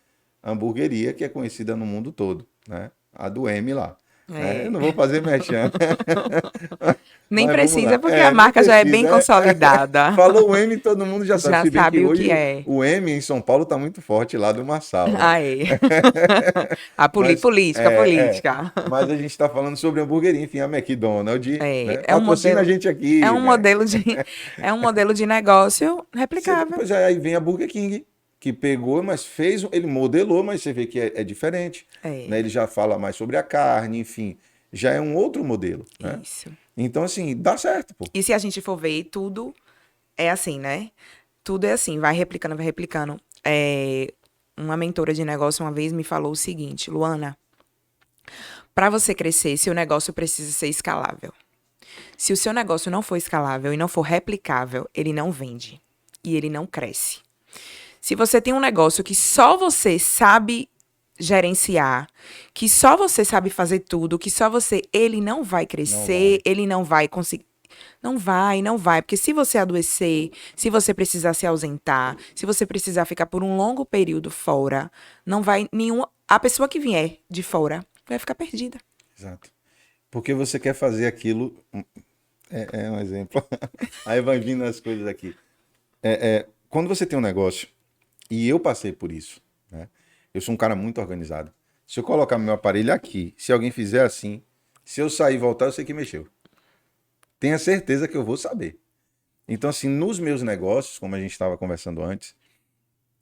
hamburgueria que é conhecida no mundo todo, né? A do M lá. Né? Eu É. não vou fazer merchan, Nem mas vamos precisa, lá. porque a Nem marca já é bem precisa. consolidada. Falou o M, todo mundo já sabe. Já Se bem que sabe o que hoje é. o M em São Paulo está muito forte lá do Marçal, né? Ah, é. A Mas, política, política. mas a gente está falando sobre hamburgueria, enfim, a McDonald's, né? É um Patrocina a modelo, gente aqui, né? é um modelo de negócio replicável. Pois é, aí vem a Burger King, que pegou, mas fez, ele modelou, mas você vê que é diferente, É, né? Ele já fala mais sobre a carne, enfim, já é um outro modelo, né? isso. Então, assim, dá certo, pô. E se a gente for ver, tudo é assim, né? Tudo é assim, vai replicando, vai replicando. Uma mentora de negócio uma vez me falou o seguinte, Luana, para você crescer, seu negócio precisa ser escalável. Se o seu negócio não for escalável e não for replicável, ele não vende e ele não cresce. Se você tem um negócio que só você sabe gerenciar, que só você sabe fazer tudo, que só você, ele não vai Não crescer, vai. ele não vai conseguir. Não vai, porque se você adoecer, se você precisar se ausentar, se você precisar ficar por um longo período fora, não vai nenhuma, a pessoa que vier de fora vai ficar perdida. Exato. Porque você quer fazer aquilo, é um exemplo. Aí vai vindo as coisas aqui. Quando você tem um negócio, e eu passei por isso, né? Eu sou um cara muito organizado. Se eu colocar meu aparelho aqui, se alguém fizer assim, se eu sair e voltar, eu sei que mexeu. Tenha certeza que eu vou saber. Então, assim, nos meus negócios, como a gente estava conversando antes,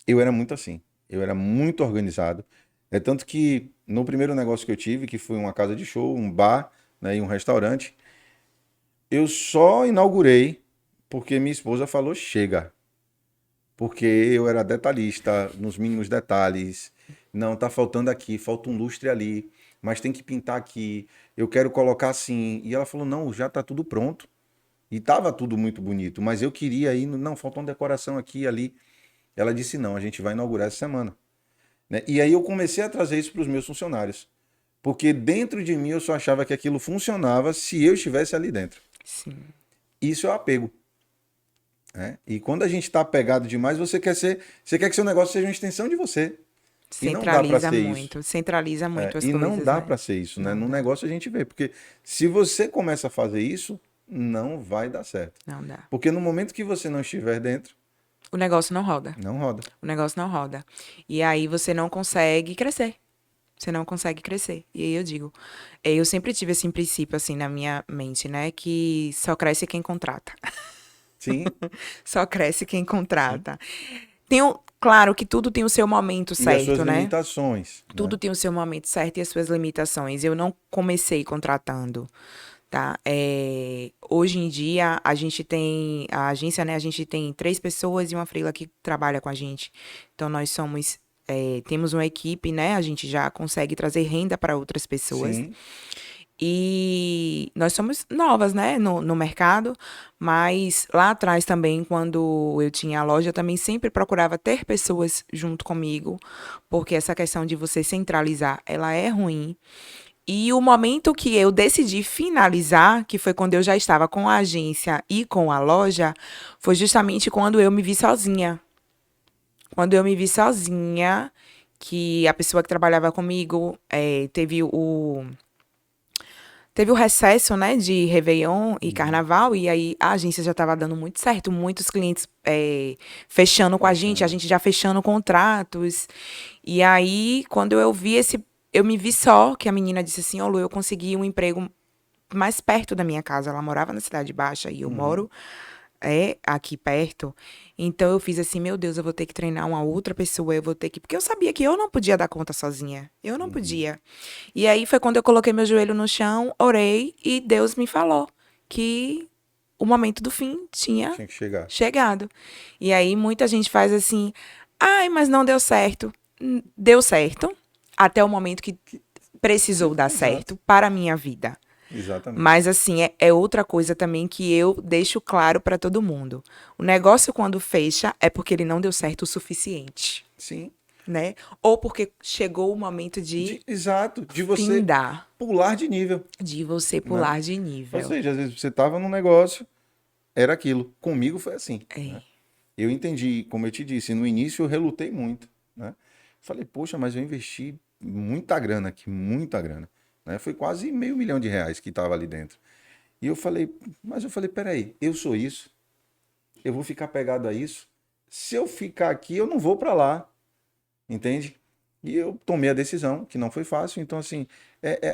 eu era muito assim. Eu era muito organizado. É tanto que no primeiro negócio que eu tive, que foi uma casa de show, um bar, né, e um restaurante, eu só inaugurei porque minha esposa falou chega. Porque eu era detalhista nos mínimos detalhes. Não, tá faltando aqui, falta um lustre ali, mas tem que pintar aqui. Eu quero colocar assim. E ela falou: "Não, já tá tudo pronto". E tava tudo muito bonito, mas eu queria ir, não, falta uma decoração aqui e ali. Ela disse: "Não, a gente vai inaugurar essa semana", né? E aí eu comecei a trazer isso para os meus funcionários, porque dentro de mim eu só achava que aquilo funcionava se eu estivesse ali dentro. Sim. Isso é o apego, né? E quando a gente está apegado demais, você quer que seu negócio seja uma extensão de você. E não dá para ser isso. Centraliza muito as E não coisas, dá né? para ser isso, né? Não No dá, negócio a gente vê, porque se você começa a fazer isso, não vai dar certo. não dá. Porque no momento que você não estiver dentro, O negócio não roda. não roda. O negócio não roda. E aí você não consegue crescer. Você não consegue crescer. E aí eu digo, eu sempre tive esse princípio assim na minha mente, né? Que só cresce quem contrata. Sim, Só cresce quem sim. contrata. Claro que tudo tem o seu momento E as suas certo, né? limitações, né? Tudo tem o seu momento certo e as suas limitações. Eu não comecei contratando. tá? Hoje em dia, a gente tem, a agência, né, a gente tem 3 pessoas e uma freela que trabalha com a gente. Então, nós somos, temos uma equipe, né, a gente já consegue trazer renda para outras pessoas. Sim, E nós somos novas, né, no mercado, mas lá atrás também, quando eu tinha a loja, eu também sempre procurava ter pessoas junto comigo, porque essa questão de você centralizar, ela é ruim. E o momento que eu decidi finalizar, que foi quando eu já estava com a agência e com a loja, foi justamente quando eu me vi sozinha. Quando eu me vi sozinha, que a pessoa que trabalhava comigo teve o recesso, né, de Réveillon e Carnaval, e aí a agência já estava dando muito certo, muitos clientes fechando com a fechando. gente já fechando contratos. E aí, quando eu vi eu me vi só, que a menina disse assim, ô Lu, eu consegui um emprego mais perto da minha casa. Ela morava na Cidade Baixa e eu Uhum. moro aqui perto. Então eu fiz assim, meu Deus, eu vou ter que treinar uma outra pessoa, eu vou ter que. Porque eu sabia que eu não podia dar conta sozinha. Eu não Uhum. podia. E aí foi quando eu coloquei meu joelho no chão, orei e Deus me falou que o momento do fim tinha Tinha que chegar. chegado. E aí muita gente faz assim, ai, mas não deu certo. Deu certo até o momento que precisou dar Exato, certo para a minha vida. exatamente. Mas assim, é outra coisa também que eu deixo claro para todo mundo. O negócio quando fecha é porque ele não deu certo o suficiente, Sim, né? Ou porque chegou o momento de exato, de você findar, pular de nível, de você né? pular de Ou nível. seja, às vezes você estava num negócio, era aquilo. Comigo foi assim, né? É. Eu entendi, como eu te disse, no início eu relutei muito, né? Falei, poxa, mas eu investi muita grana aqui, muita grana, né? Foi quase R$ 500.000 que estava ali dentro. E eu falei, mas eu falei, peraí, eu sou isso, eu vou ficar pegado a isso. Se eu ficar aqui, eu não vou para lá, entende? E eu tomei a decisão, que não foi fácil. Então, assim,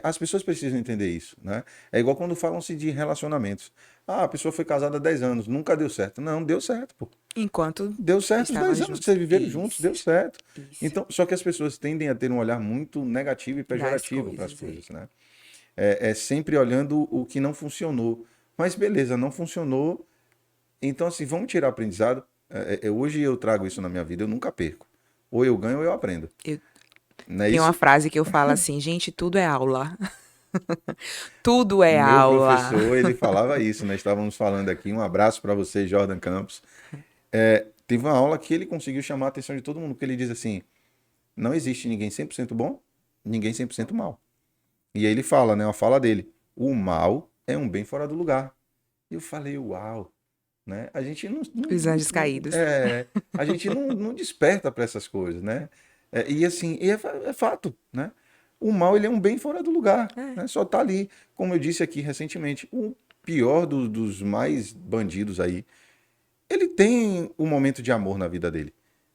as pessoas precisam entender isso, né? É igual quando falam-se de relacionamentos. Ah, a pessoa foi casada há 10 anos, nunca deu certo. Não, deu certo, pô. Enquanto Deu certo os estavam 10 anos que vocês juntos. viveram juntos, deu Isso, certo. isso. Então, só que as pessoas tendem a ter um olhar muito negativo e Das pejorativo para as coisas. coisas, né? É sempre olhando o que não funcionou. Mas beleza, não funcionou. Então, assim, vamos tirar aprendizado. Hoje eu trago isso na minha vida, eu nunca perco. Ou eu ganho ou eu aprendo. Eu Não é tenho uma isso? frase que eu falo assim, gente, tudo é aula. Tudo é Meu aula. professor, ele falava isso, nós estávamos falando aqui. Um abraço para você, Jordan Campos. Teve uma aula que ele conseguiu chamar a atenção de todo mundo, porque ele diz assim: não existe ninguém 100% bom, ninguém 100% mal. E aí ele fala, né, uma fala dele: o mal é um bem fora do lugar. E eu falei: uau, né? A gente Os anjos caídos. a gente não desperta para essas coisas, né? E assim, é fato, né? O mal ele é um bem fora do lugar, É, né? Só tá ali, como eu disse aqui recentemente, o pior dos mais bandidos aí, ele tem um momento de amor na vida dele,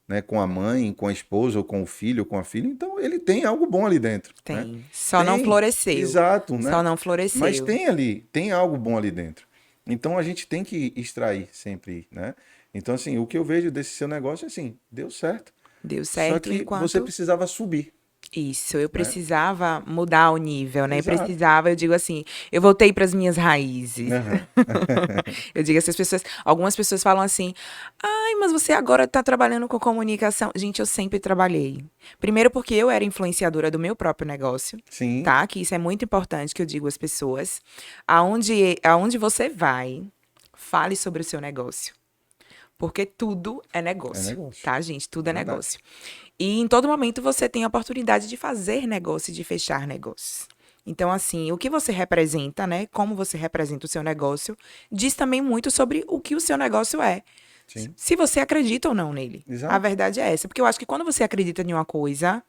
né? Com a mãe, com a esposa, ou com o filho, ou com a filha, então ele tem algo bom ali dentro, né? tem. Só não Tem, floresceu. exato, Só né? não Mas floresceu. tem ali, tem algo bom ali dentro. Então a gente tem que extrair sempre, né? Então, assim, o que eu vejo desse seu negócio é assim, deu certo. Deu Só certo que você enquanto precisava subir, isso, eu né? precisava mudar o nível, né? Exato. Precisava, eu digo assim, eu voltei para as minhas raízes. Aham. Eu digo, essas pessoas, algumas pessoas falam assim: "Ai, mas você agora tá trabalhando com comunicação". Gente, eu sempre trabalhei. Primeiro porque eu era influenciadora do meu próprio negócio, Sim, tá? Que isso é muito importante que eu digo às pessoas. Aonde você vai, fale sobre o seu negócio. Porque tudo é é negócio, negócio. tá, gente? Tudo É é verdade. negócio. E em todo momento você tem a oportunidade de fazer negócio e de fechar negócios. Então, assim, o que você representa, né? Como você representa o seu negócio, diz também muito sobre o que o seu negócio é. Sim, Se você acredita ou não nele. A exato. verdade é essa. Porque eu acho que quando você acredita em uma coisa,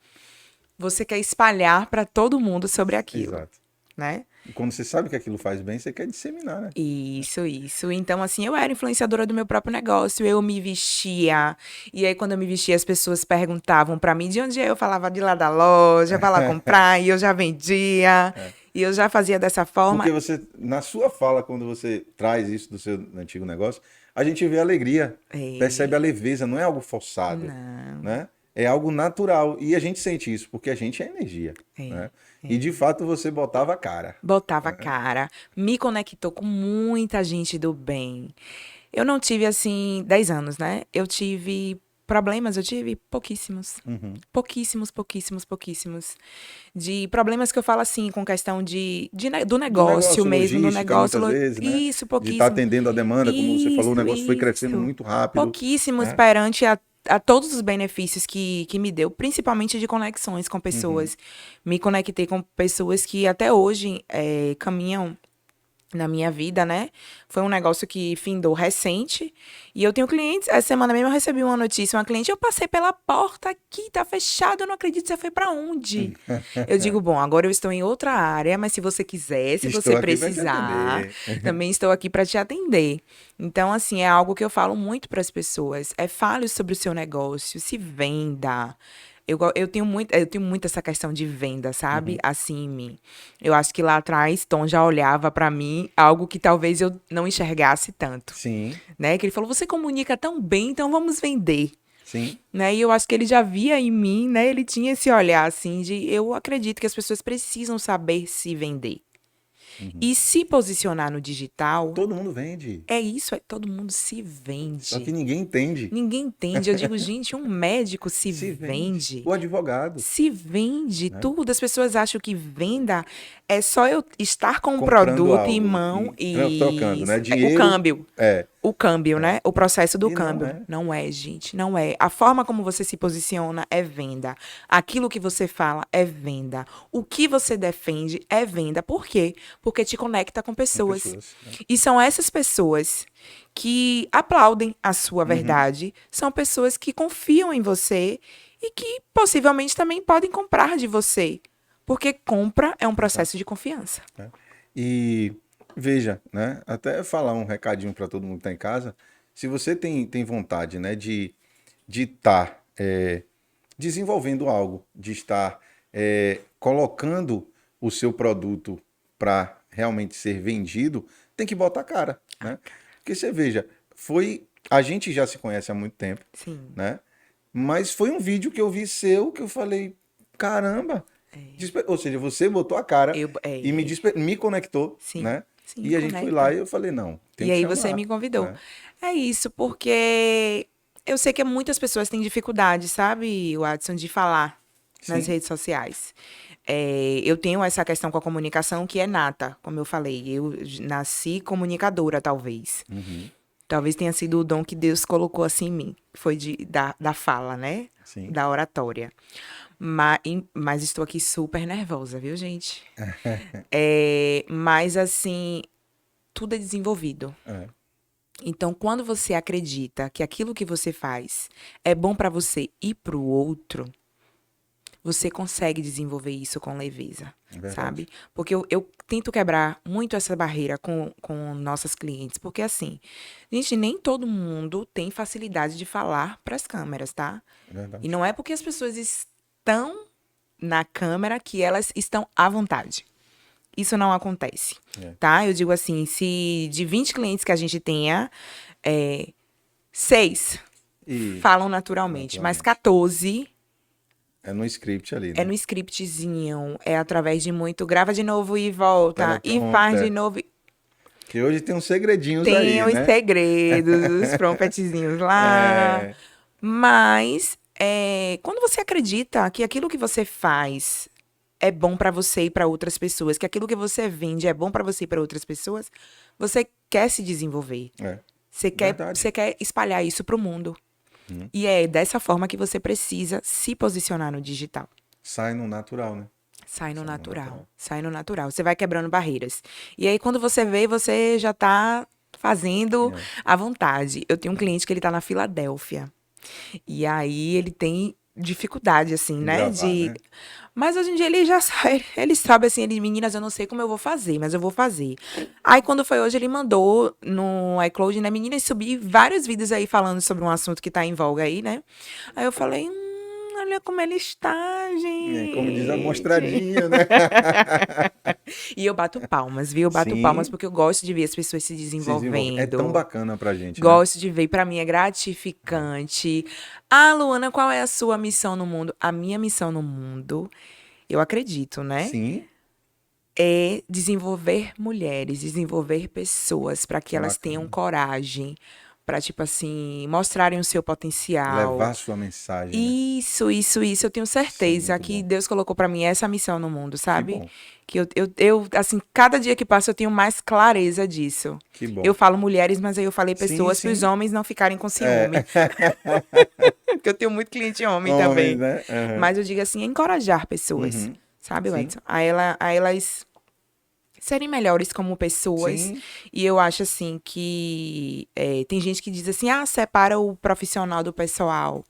você quer espalhar para todo mundo sobre aquilo, Exato. né? E quando você sabe que aquilo faz bem, você quer disseminar, né? Isso, isso. Então, assim, eu era influenciadora do meu próprio negócio, eu me vestia. E aí, quando eu me vestia, as pessoas perguntavam pra mim de onde é. Eu falava de lá da loja, pra lá comprar, e eu já vendia. E eu já fazia dessa forma. Porque você, na sua fala, quando você traz isso do seu antigo negócio, a gente vê a alegria, percebe a É, leveza, não é algo forçado, não. né? é algo natural. E a gente sente isso, porque a gente é energia, É, né? é. E de fato você botava a cara. Botava a cara, me conectou com muita gente do bem. Eu não tive, assim, 10 anos, né? Eu tive problemas, eu tive pouquíssimos. Uhum. Pouquíssimos, pouquíssimos, pouquíssimos. De problemas que eu falo assim, com questão do Do negócio negócio, mesmo, do logística, negócio. muitas vezes, né? Isso, De estar pouquíssimo. atendendo a demanda, como você falou, o Isso, negócio foi crescendo isso. muito rápido, Pouquíssimos né? perante a todos os benefícios que me deu, principalmente de conexões com Uhum. pessoas. Me conectei com pessoas que até hoje caminham na minha vida, né? Foi um negócio que findou recente. E eu tenho clientes. Essa semana mesmo eu recebi uma notícia, uma cliente, eu passei pela porta aqui, tá fechado, eu não acredito, você foi pra onde? Eu digo, bom, agora eu estou em outra área, mas se você quiser, se você Estou aqui para te precisar, atender. também estou aqui para te atender. Então, assim, é algo que eu falo muito para as pessoas. Fale sobre o seu negócio, se venda. Eu tenho muito essa questão de venda, sabe? Uhum. Assim em mim. Eu acho que lá atrás Tom já olhava pra mim algo que talvez eu não enxergasse tanto, Sim, né? Que ele falou: "Você comunica tão bem, então vamos vender", sim. né? E eu acho que ele já via em mim, né? Ele tinha esse olhar assim de eu acredito que as pessoas precisam saber se vender Uhum. e se posicionar no digital. Todo mundo vende, É isso, todo mundo se só que vende. ninguém entende. Ninguém entende. Eu digo, gente, um médico se Se vende. vende. O advogado, Se vende né? tudo. As pessoas acham que venda é só eu estar com um Comprando produto em algo mão e e trocando, né? o Dinheiro, câmbio. é, O câmbio, é. né? O processo do E não câmbio. é. Não é, gente. Não é. A forma como você se posiciona é venda. Aquilo que você fala é venda. O que você defende é venda. Por quê? Porque te conecta com Com pessoas. pessoas, né? E são essas pessoas que aplaudem a sua Uhum. verdade. São pessoas que confiam em você e que possivelmente também podem comprar de você. Porque compra é um Exato. processo de confiança. Né? E veja, né? Até falar um recadinho para todo mundo que está em casa. Se você tem vontade, né, de estar desenvolvendo algo, de estar colocando o seu produto para realmente ser vendido, tem que botar a cara, né? Porque você veja, a gente já se conhece há muito tempo, Sim. né? Mas foi um vídeo que eu vi seu que eu falei, caramba, ou seja, você botou a cara Eu, e me conectou, sim, né? sim, E a gente foi lá conecta. e eu falei, não, tem E que aí você chamar, me convidou. né? É isso, porque eu sei que muitas pessoas têm dificuldade, sabe, Watson, de falar nas Sim. redes sociais. Eu tenho essa questão com a comunicação que é nata, como eu falei. Eu nasci comunicadora, talvez. Uhum. Talvez tenha sido o dom que Deus colocou assim em mim. Foi da fala, né? Sim. Da oratória. Mas estou aqui super nervosa, viu, gente? Mas assim, tudo é desenvolvido. É, Então, quando você acredita que aquilo que você faz é bom para você e para o outro, você consegue desenvolver isso com leveza, é verdade. sabe? Porque eu tento quebrar muito essa barreira com nossas clientes, porque assim, gente, nem todo mundo tem facilidade de falar para as câmeras, tá? É E verdade. não é porque as pessoas estão na câmera que elas estão à vontade. Isso não acontece, É. tá? Eu digo assim, se de 20 clientes que a gente tenha, 6 E falam naturalmente, mas naturalmente. 14 É no script ali, é né? no scriptzinho, é através de muito grava de novo e volta, e faz de Teleprompter. novo. Que hoje tem uns segredinhos Tem aí, os né? segredos, os promptzinhos lá. É, Mas quando você acredita que aquilo que você faz é bom pra você e pra outras pessoas, que aquilo que você vende é bom pra você e pra outras pessoas, você quer se desenvolver. é, Você verdade. quer espalhar isso pro mundo. Hum. E é dessa forma que você precisa se posicionar no digital. Sai no natural, né? Sai no Sai no natural. natural. Sai no natural. Você vai quebrando barreiras. E aí, quando você vê, você já tá fazendo É, à vontade. Eu tenho um cliente que ele tá na Filadélfia. E aí, ele tem dificuldade, assim, em né? gravar, né? Mas hoje em dia ele já sabe, ele sabe assim, meninas, eu não sei como eu vou fazer, mas eu vou fazer. Aí quando foi hoje, ele mandou no iCloud, né, meninas, subir vários vídeos aí falando sobre um assunto que tá em voga aí, né? Aí eu falei, olha como ele está, Como diz a gente. mostradinha, né? E eu bato palmas, viu? Eu bato palmas Sim, porque eu gosto de ver as pessoas se se desenvolve. É tão desenvolvendo. bacana pra gente, né? Gosto de ver, pra mim é gratificante. Ah, Luana, qual é a sua missão no mundo? A minha missão no mundo, eu acredito, né? Sim, É desenvolver mulheres, desenvolver pessoas para que que elas tenham bacana. coragem, para tipo assim, mostrarem o seu potencial. Levar sua mensagem, né? Isso. Eu tenho Isso é certeza muito que bom. Deus colocou para mim essa missão no mundo, Que sabe? bom, Que assim, cada dia que passa eu tenho mais clareza disso. que Eu bom. falo mulheres, mas aí eu falei Sim, pessoas para os sim. homens não ficarem com É. ciúme. Porque eu tenho muito cliente homem Homens, também. né? Aham. Mas eu digo assim, encorajar pessoas, Uhum. sabe, Sim, Edson? A elas serem melhores como pessoas. sim, E eu acho assim que tem gente que diz assim, ah, separa o profissional do pessoal.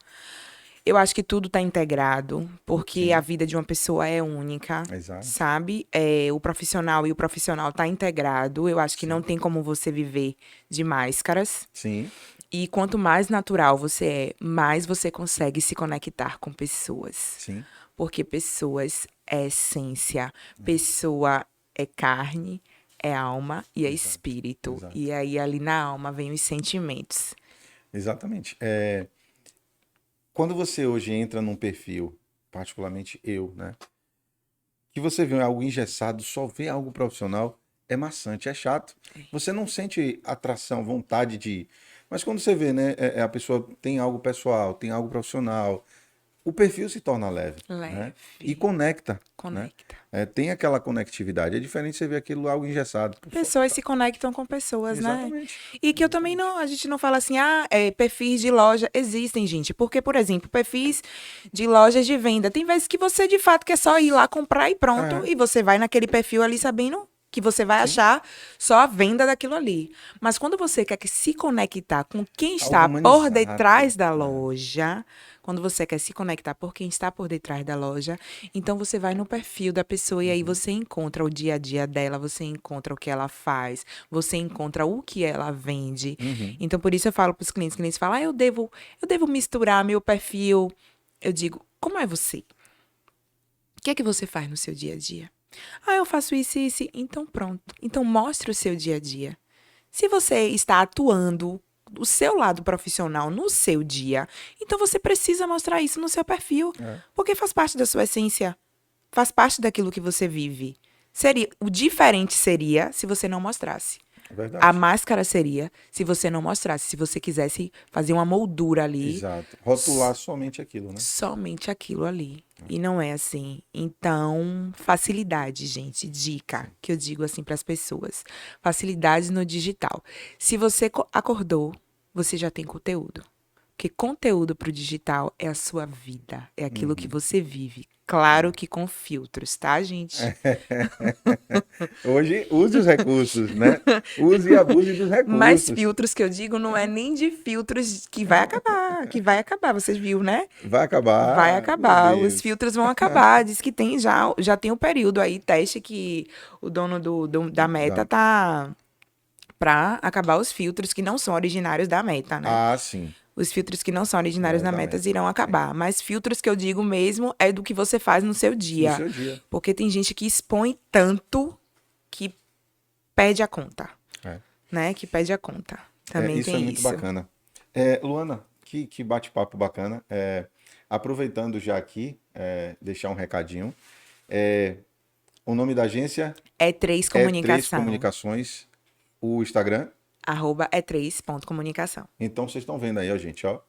Eu acho que tudo está integrado, porque a sim. vida de uma pessoa é única, Exato. sabe? O profissional e o profissional tá integrado. Eu acho que não Sim, tem como você viver de máscaras. sim, E quanto mais natural você é, mais você consegue se conectar com pessoas. sim. Porque pessoas é essência, pessoa é carne, é alma e é Exato, espírito. exato. E aí ali na alma vem os sentimentos. Exatamente. Quando você hoje entra num perfil, particularmente eu, né? Que você vê algo engessado, só vê algo profissional, é maçante, é chato. Você não sente atração, vontade de. Mas quando você vê, né? A pessoa tem algo pessoal, tem algo profissional, o perfil se torna leve, né? E Leve, conecta, né? conecta. Tem aquela conectividade. É diferente você ver aquilo algo engessado. Pessoas se conectam com pessoas, né? Exatamente, E que eu também exatamente. não, a gente não fala assim, perfis de loja existem, gente. Porque, por exemplo, perfis de lojas de venda. Tem vezes que você de fato quer só ir lá comprar e pronto. É, E você vai naquele perfil ali sabendo que você vai sim. achar só a venda daquilo ali. Mas quando você quer que se conectar com quem Algo está por humanizado. detrás da loja, quando você quer se conectar por quem está por detrás da loja, então você vai no perfil da pessoa e aí Uhum, você encontra o dia a dia dela, você encontra o que ela faz, você encontra o que ela vende. uhum. Então por isso eu falo para os clientes falam: "Ah, eu devo misturar meu perfil". Eu digo: "Como é você? O que é que você faz no seu dia a dia?" "Ah, eu faço isso e isso". Então pronto. Então mostre o seu dia a dia. Se você está atuando o seu lado profissional no seu dia, então você precisa mostrar isso no seu perfil, É, porque faz parte da sua essência, faz parte daquilo que você vive. O diferente seria se você não mostrasse. é A verdade. máscara seria se você não mostrasse, se você quisesse fazer uma moldura ali, Exato. Rotular somente aquilo, né? somente aquilo ali. E não é assim. Então, facilidade, gente, dica Sim. que eu digo assim para as pessoas. Facilidade no digital. Se você acordou, você já tem conteúdo. Porque conteúdo para o digital é a sua vida, é aquilo que Uhum. você vive. Claro que com filtros, tá, gente? Hoje, use os recursos, né? Use e abuse dos Mas recursos. filtros que eu digo não é nem de filtros que vai acabar, vocês viram, né? Vai Vai acabar, meu acabar, os Deus. filtros vão acabar. Diz que tem já tem um período aí, teste que o dono da Meta Da- tá pra acabar os filtros que não são originários da Meta, né? Ah, sim. Os filtros que não são originários Não, da da Meta meta. irão Sim. acabar. Mas filtros que eu digo mesmo é do que você faz no seu No dia. seu dia. Porque tem gente que expõe tanto que perde a conta, É. né? Que perde a conta. Também Isso é tem muito isso. bacana. Luana, que bate-papo bacana. Aproveitando já aqui, deixar um recadinho. É, o nome da agência É três é Três comunicação. Comunicações. O Instagram. @é3.comunicação. Então vocês estão vendo aí, ó, gente, ó.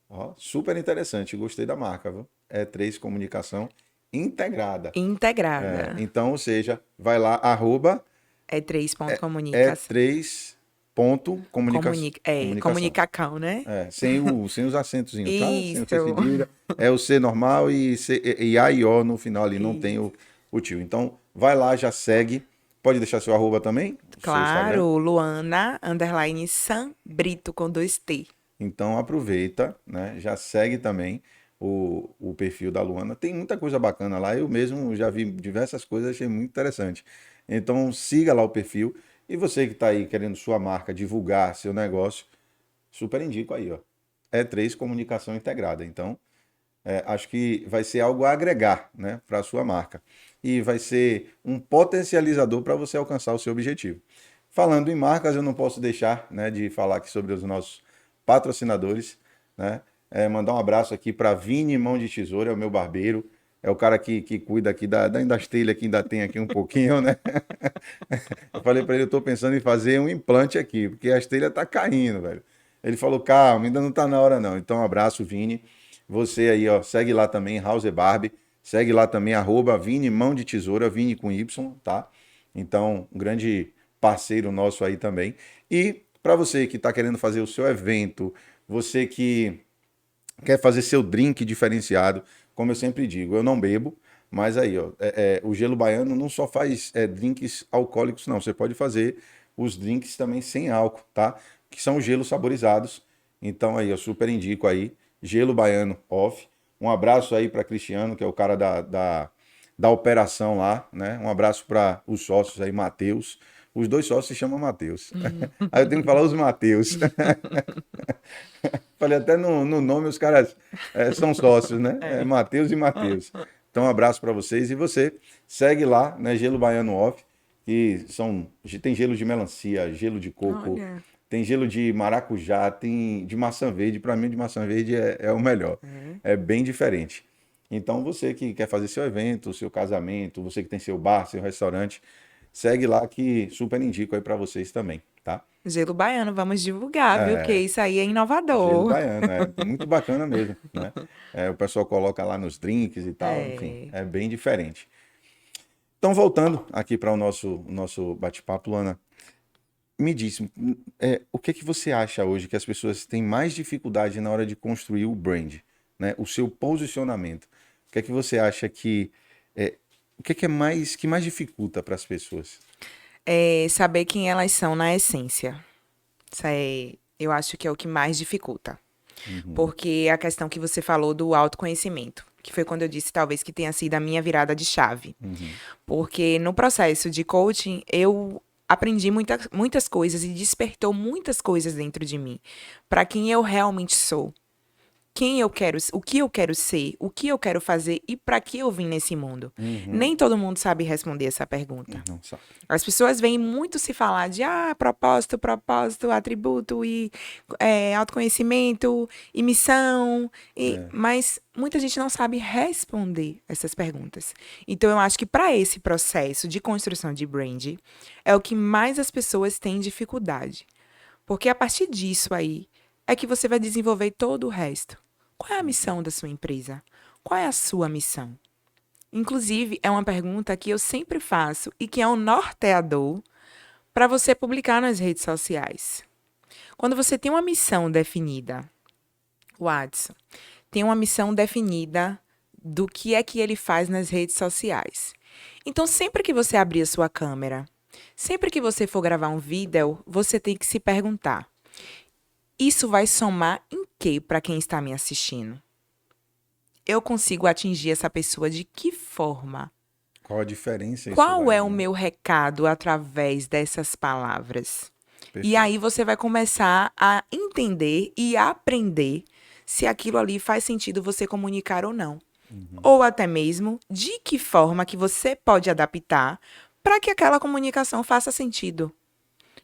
Ó, super interessante. Gostei da marca, viu? É Três Comunicação Integrada. Integrada. Então, ou seja, vai lá, arroba É três ponto é comunicação. três ponto comunicação. Comunicacão, né? Sem os acentozinhos, tá? Sem o C Isso. cedilha. É o C normal e A e O no final ali, não tem Isso. o tio. Então, vai lá, já segue. Pode deixar seu arroba também, o seu Instagram. Claro, Luana, underline San Brito com 2 T. Então, aproveita, né? Já segue também o perfil da Luana. Tem muita coisa bacana lá. Eu mesmo já vi diversas coisas, achei muito interessante. Então, siga lá o perfil. E você que está aí querendo sua marca, divulgar seu negócio, super indico aí, ó. É Três Comunicação Integrada. Então, acho que vai ser algo a agregar, né, para a sua marca. E vai ser um potencializador para você alcançar o seu objetivo. Falando em marcas, eu não posso deixar, né, de falar aqui sobre os nossos patrocinadores, né? Mandar um abraço aqui para Vini Mão de Tesoura, é o meu barbeiro, é o cara que cuida aqui da telhas que ainda tem aqui um pouquinho, né? Eu falei para ele, eu estou pensando em fazer um implante aqui, porque a telhas tá caindo, velho. Ele falou, calma, ainda não tá na hora não. Então, um abraço, Vini. Você aí, ó, segue lá também, House Barbie. Segue lá também, Vini Mão de Tesoura, Vini com Y, tá? Então, um grande parceiro nosso aí também. E para você que está querendo fazer o seu evento, você que quer fazer seu drink diferenciado, como eu sempre digo, eu não bebo, mas aí, ó, o Gelo Baiano não só faz drinks alcoólicos, não. Você pode fazer os drinks também sem álcool, tá? Que são gelos saborizados. Então aí, eu super indico aí, Gelo Baiano Off. Um abraço aí para Cristiano, que é o cara da operação lá, né? Um abraço para os sócios aí, Matheus. Os dois sócios se chamam Matheus. Aí eu tenho que falar os Matheus. Falei até no nome, os caras são sócios, né? É Matheus e Matheus. Então, um abraço para vocês. E você segue lá, né? Gelo Baiano Off, que tem gelo de melancia, gelo de coco, Olha. tem gelo de maracujá, tem de maçã verde. Para mim, o de maçã verde é o melhor. É bem diferente. Então, você que quer fazer seu evento, seu casamento, você que tem seu bar, seu restaurante, segue lá que super indico aí para vocês também, tá? Gelo baiano, vamos divulgar, viu? Que isso aí é Gelo inovador. baiano, é muito bacana mesmo, né? O pessoal coloca lá nos drinks e tal, enfim, É. é bem diferente. Então, voltando aqui para o nosso bate-papo, Luana, me diz, o que que você acha hoje que as pessoas têm mais dificuldade na hora de construir o brand, né? O seu posicionamento. O que é que você acha é, o que é que mais dificulta para as pessoas? É saber quem elas são na essência. Eu acho que é o que mais dificulta. Uhum, Porque a questão que você falou do autoconhecimento, que foi quando eu disse talvez que tenha sido a minha virada de chave. uhum, Porque no processo de coaching, eu aprendi muitas coisas e despertou muitas coisas dentro de mim, para quem eu realmente sou. Quem eu quero, o que eu quero ser, o que eu quero fazer e para que eu vim nesse mundo. uhum. Nem todo mundo sabe responder essa pergunta. Não sabe. As pessoas veem muito se falar de propósito, atributo e autoconhecimento e missão, É. mas muita gente não sabe responder essas perguntas. Então, eu acho que para esse processo de construção de brand é o que mais as pessoas têm dificuldade. Porque a partir disso aí é que você vai desenvolver todo o resto. Qual é a missão da sua empresa? Qual é a sua missão? Inclusive, é uma pergunta que eu sempre faço e que é um norteador para você publicar nas redes sociais. Quando você tem uma missão definida, Watson, tem uma missão definida do que é que ele faz nas redes sociais. Então, sempre que você abrir a sua câmera, sempre que você for gravar um vídeo, você tem que se perguntar: isso vai somar em quê para quem está me assistindo? Eu consigo atingir essa pessoa de que forma? Qual a diferença isso Qual vai, é o né? meu recado através dessas palavras? E Perfeito. aí você vai começar a entender e a aprender se aquilo ali faz sentido você comunicar ou não. Uhum, Ou até mesmo de que forma que você pode adaptar para que aquela comunicação faça sentido.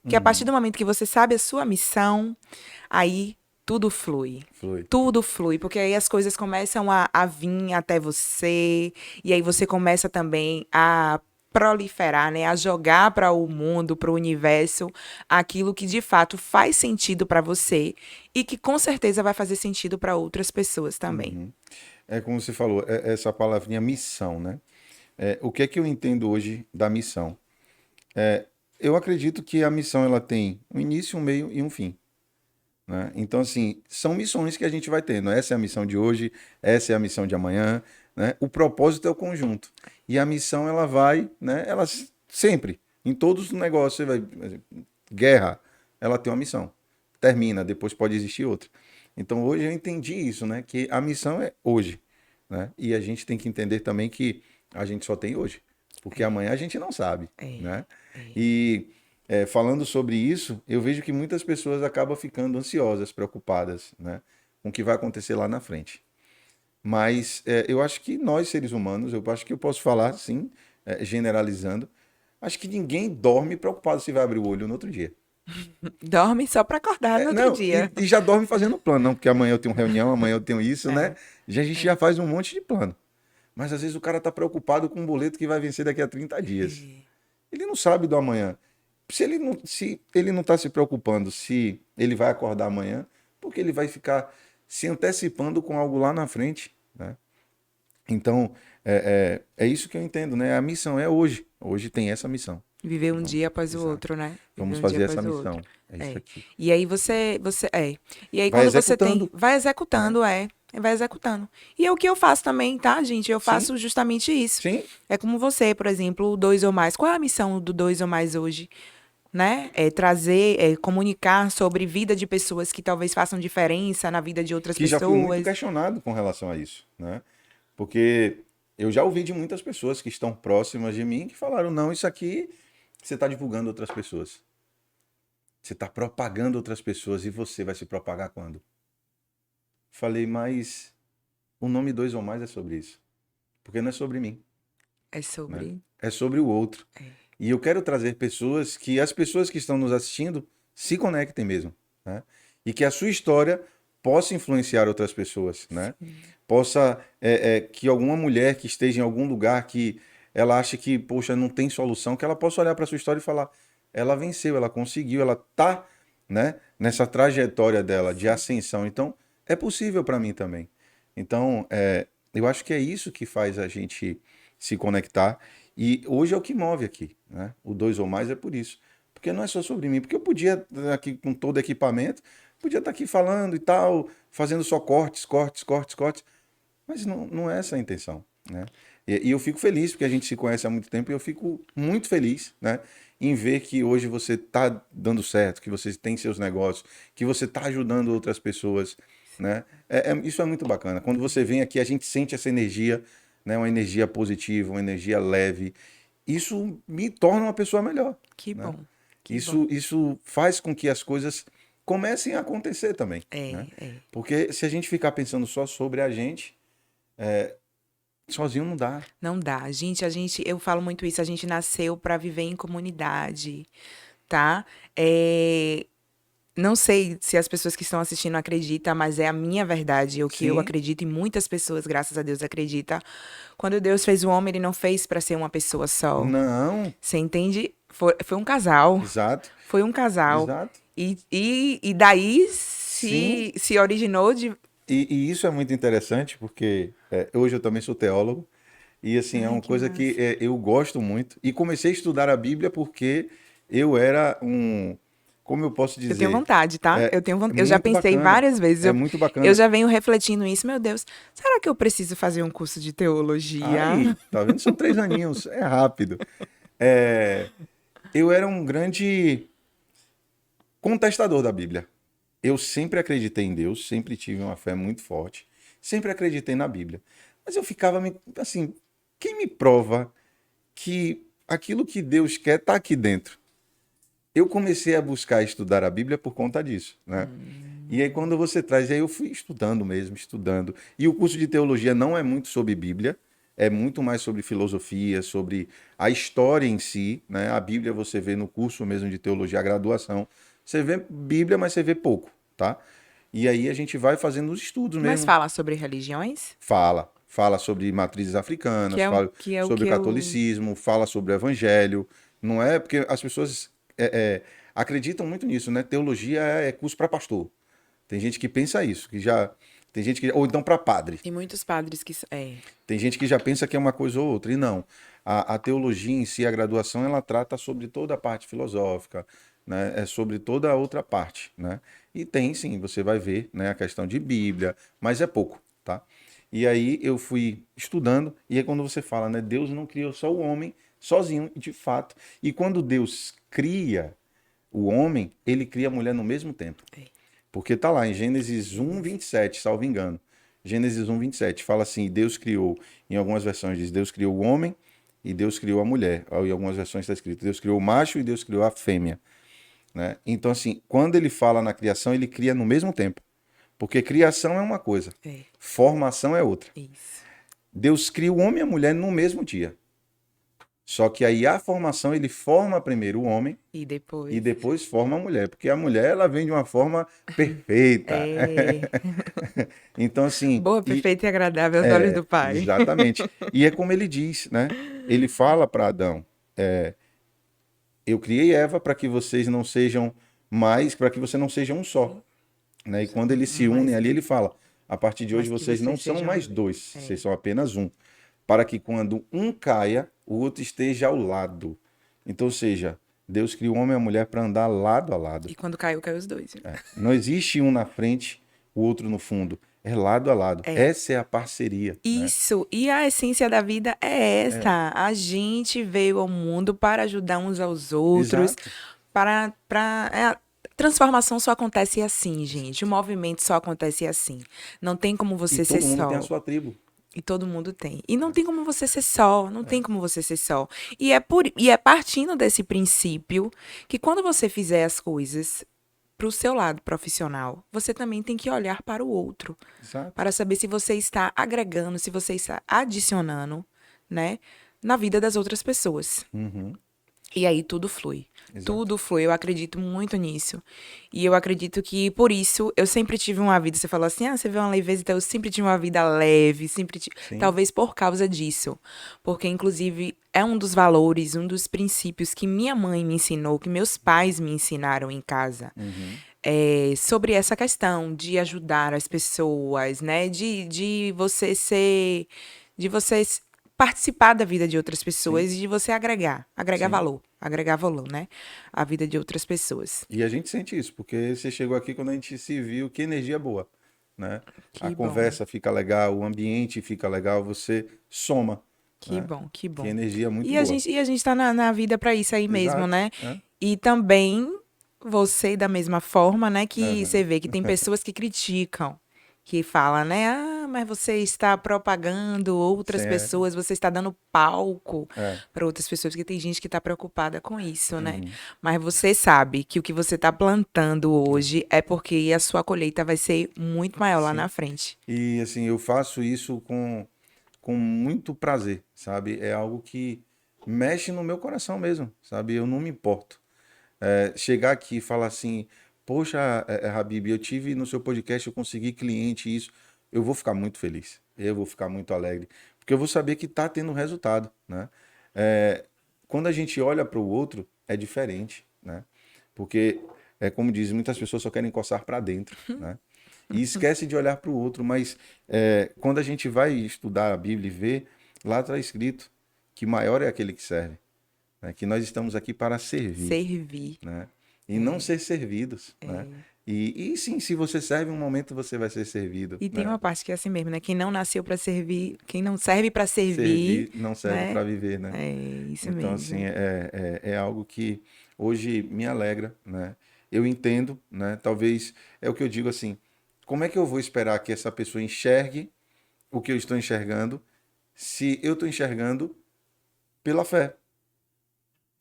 Que a partir uhum. do momento que você sabe a sua missão, aí tudo flui. Flui. Tudo flui, porque aí as coisas começam a vir até você, e aí você começa também a proliferar, né, a jogar para o mundo, para o universo, aquilo que de fato faz sentido para você e que com certeza vai fazer sentido para outras pessoas também. Uhum. É como você falou, essa palavrinha missão, né? O que é que eu entendo hoje da missão? Eu acredito que a missão ela tem um início, um meio e um fim, né? Então, assim, são missões que a gente vai tendo. Essa é a missão de hoje, essa é a missão de amanhã, né? O propósito é o conjunto. E a missão, ela vai, né? Sempre, em todos os negócios, você vai, por exemplo, guerra, ela tem uma missão. Termina, depois pode existir outra. Então, hoje eu entendi isso, né? Que a missão é hoje, né? E a gente tem que entender também que a gente só tem hoje, porque amanhã a gente não sabe, É, né? é. E falando sobre isso, eu vejo que muitas pessoas acabam ficando ansiosas, preocupadas, né, com o que vai acontecer lá na frente. Mas eu acho que nós, seres humanos, eu acho que eu posso falar assim, generalizando, acho que ninguém dorme preocupado se vai abrir o olho no outro dia. Dorme só para acordar no outro Não, dia. e já dorme fazendo plano, não, porque amanhã eu tenho reunião, amanhã eu tenho isso, né? É, Já, a gente já faz um monte de plano. Mas às vezes o cara tá preocupado com um boleto que vai vencer daqui a 30 dias. é, Ele não sabe do amanhã. Se ele não está se preocupando se ele vai acordar amanhã, porque ele vai ficar se antecipando com algo lá na frente, né? Então, é isso que eu entendo, né? A missão é hoje. Hoje tem essa missão. viver um Vamos, dia após o exato. outro, né? Viver Vamos um dia fazer essa após o outro. missão. É isso É. aqui. E aí você. E aí Vai quando você tem. executando, Vai né? executando, é. Vai executando. E é o que eu faço também, tá, gente? Eu Sim, faço justamente isso. sim. É como você, por exemplo, o dois ou mais. Qual é a missão do dois ou mais hoje? Né? É trazer, comunicar sobre vida de pessoas que talvez façam diferença na vida de outras Que já fui muito pessoas. questionado com relação a isso, né? Porque eu já ouvi de muitas pessoas que estão próximas de mim que falaram: não, isso aqui você está divulgando outras pessoas. Você está propagando outras pessoas e você vai se propagar quando? Falei, mas o nome dois ou mais é sobre isso. Porque não é sobre mim, É né? sobre. É sobre o outro. E eu quero trazer pessoas que as pessoas que estão nos assistindo se conectem mesmo, né? E que a sua história possa influenciar outras pessoas, né? Possa, que alguma mulher que esteja em algum lugar que ela acha que, poxa, não tem solução, que ela possa olhar para a sua história e falar, ela venceu, ela conseguiu, ela tá, né, nessa trajetória dela de ascensão. Então, é possível para mim também. Então, eu acho que é isso que faz a gente se conectar. E hoje é o que move aqui, né? O dois ou mais é por isso. Porque não é só sobre mim. Porque eu podia, aqui com todo equipamento, podia estar aqui falando e tal, fazendo só cortes, cortes, cortes, cortes. Mas não é essa a intenção, né? E eu fico feliz, porque a gente se conhece há muito tempo, e eu fico muito feliz, né, em ver que hoje você está dando certo, que você tem seus negócios, que você está ajudando outras pessoas, né? Isso é muito bacana. Quando você vem aqui, a gente sente essa energia, né, uma energia positiva, uma energia leve. Isso me torna uma pessoa melhor, Que né? bom. Que bom. Isso faz com que as coisas comecem a acontecer também, né? É. Porque se a gente ficar pensando só sobre a gente, sozinho não dá. Não dá. Eu falo muito isso, a gente nasceu para viver em comunidade, tá? Não sei se as pessoas que estão assistindo acreditam, mas é a minha verdade, o que eu Sim, acredito e muitas pessoas, graças a Deus, acreditam. Quando Deus fez o homem, ele não fez para ser uma pessoa só. não, Você entende? Foi um casal. exato, Foi um casal. exato. E daí Sim, se originou de. e isso é muito interessante porque hoje eu também sou teólogo e assim é Ai, uma que coisa que massa. eu gosto muito e comecei a estudar a Bíblia porque eu era como eu posso Eu tenho dizer, vontade, tá? Eu já muito pensei bacana, várias vezes. é muito Eu bacana. já venho refletindo isso. Meu Deus, será que eu preciso fazer um curso de teologia? Aí, tá vendo? São 3 aninhos, é rápido. É, eu era um grande contestador da Bíblia. Eu sempre acreditei em Deus, sempre tive uma fé muito forte, sempre acreditei na Bíblia. Mas eu ficava assim, quem me prova que aquilo que Deus quer está aqui dentro? Eu comecei a buscar estudar a Bíblia por conta disso, né? E aí quando você traz, aí eu fui estudando mesmo, estudando. E o curso de teologia não é muito sobre Bíblia, é muito mais sobre filosofia, sobre a história em si, né? A Bíblia você vê no curso mesmo de teologia, a graduação, você vê Bíblia, mas você vê pouco, tá? E aí a gente vai fazendo os estudos Mas mesmo. fala sobre religiões? Fala sobre matrizes africanas, fala Que é o sobre o que eu. catolicismo, fala sobre o evangelho. Não é porque as pessoas acreditam muito nisso, né? Teologia é curso para pastor. Tem gente que pensa isso, que já tem gente que ou então para padre. Tem muitos padres que. Tem gente que já pensa que é uma coisa ou outra e não. A teologia em si, a graduação, ela trata sobre toda a parte filosófica, né? É sobre toda a outra parte, né? E tem sim, você vai ver, né, a questão de Bíblia, mas é pouco, tá? E aí eu fui estudando e aí quando você fala, né, Deus não criou só o homem sozinho, de fato. E quando Deus cria o homem, ele cria a mulher no mesmo tempo. Porque tá lá em Gênesis 1, 27, salvo engano. Gênesis 1, 27 fala assim: Deus criou, em algumas versões diz Deus criou o homem e Deus criou a mulher. Em algumas versões está escrito Deus criou o macho e Deus criou a fêmea. Né? Então, assim, quando ele fala na criação, ele cria no mesmo tempo. Porque criação é uma coisa, É, formação é outra. isso. Deus cria o homem e a mulher no mesmo dia. Só que aí a formação, ele forma primeiro o homem E e depois. depois forma a mulher. Porque a mulher, ela vem de uma forma perfeita. É. Então, assim, Boa, perfeita e agradável aos olhos do Pai. exatamente. E é como ele diz, né? Ele fala para Adão, eu criei Eva para que vocês não sejam mais, para que você não seja um só. Né? E quando eles se unem Mas, ali, ele fala, a partir de hoje mas que vocês não vocês são sejam. mais dois, É. vocês são apenas um. Para que quando um caia, o outro esteja ao lado. Então, ou seja, Deus criou o homem e a mulher para andar lado a lado. E quando caiu, caiu os dois. Viu? Não existe um na frente, o outro no fundo. É lado a lado. É. Essa é a parceria. Né? Isso, e a essência da vida é essa. A gente veio ao mundo para ajudar uns aos outros, Exato. a transformação só acontece assim, gente. O movimento só acontece assim. Não tem como E você ser todo mundo tem a só. sua tribo. E todo mundo tem. E não tem como você ser só, não tem como você ser só. E é partindo desse princípio que quando você fizer as coisas para o seu lado profissional, você também tem que olhar para o outro, Exato. para saber se você está agregando, se você está adicionando, né, na vida das outras pessoas. Uhum. E aí tudo flui. Exato. Tudo flui. Eu acredito muito nisso. E eu acredito que, por isso, eu sempre tive uma vida. Você falou assim, você vê uma leveza, então eu sempre tive uma vida leve, sempre tive. Sim. Talvez por causa disso. Porque, inclusive, é um dos valores, um dos princípios que minha mãe me ensinou, que meus pais me ensinaram em casa. Uhum. Sobre essa questão de ajudar as pessoas, né? De você ser. De você participar da vida de outras pessoas e de você agregar Sim. agregar valor, né? A vida de outras pessoas. E a gente sente isso, porque você chegou aqui quando a gente se viu, que energia boa, né? A Que bom, conversa fica legal, o ambiente fica legal, você soma, que né? bom, que Que bom. energia muito E a boa. gente tá na vida para isso aí mesmo, Exato. né? É. E também você da mesma forma, né? Que Uhum. você vê que tem pessoas que criticam, que falam, né? Ah, mas você está propagando outras Sim, pessoas, você está dando palco é. para outras pessoas, porque tem gente que está preocupada com isso, né? Uhum. Mas você sabe que o que você está plantando hoje é porque a sua colheita vai ser muito maior lá Sim. na frente. E assim, eu faço isso com muito prazer, sabe? É algo que mexe no meu coração mesmo, sabe? Eu não me importo. Chegar aqui e falar assim, poxa, Habib, eu tive no seu podcast, eu consegui cliente, isso, eu vou ficar muito feliz, eu vou ficar muito alegre, porque eu vou saber que está tendo resultado, né? Quando a gente olha para o outro, é diferente, né? Porque, como diz, muitas pessoas só querem coçar para dentro, né? E esquece de olhar para o outro, mas quando a gente vai estudar a Bíblia e ver, lá está escrito que maior é aquele que serve, né? Que nós estamos aqui para servir, Servir. né? E não ser servidos, né? E sim, se você serve um momento, você vai ser servido, E tem né? uma parte que é assim mesmo, né? Quem não nasceu para servir, quem não serve para servir, Servir não serve né? para viver, né? É isso Então, assim, mesmo. é algo que hoje me alegra, né? Eu entendo, né? Talvez é o que eu digo assim, como é que eu vou esperar que essa pessoa enxergue o que eu estou enxergando se eu estou enxergando pela fé?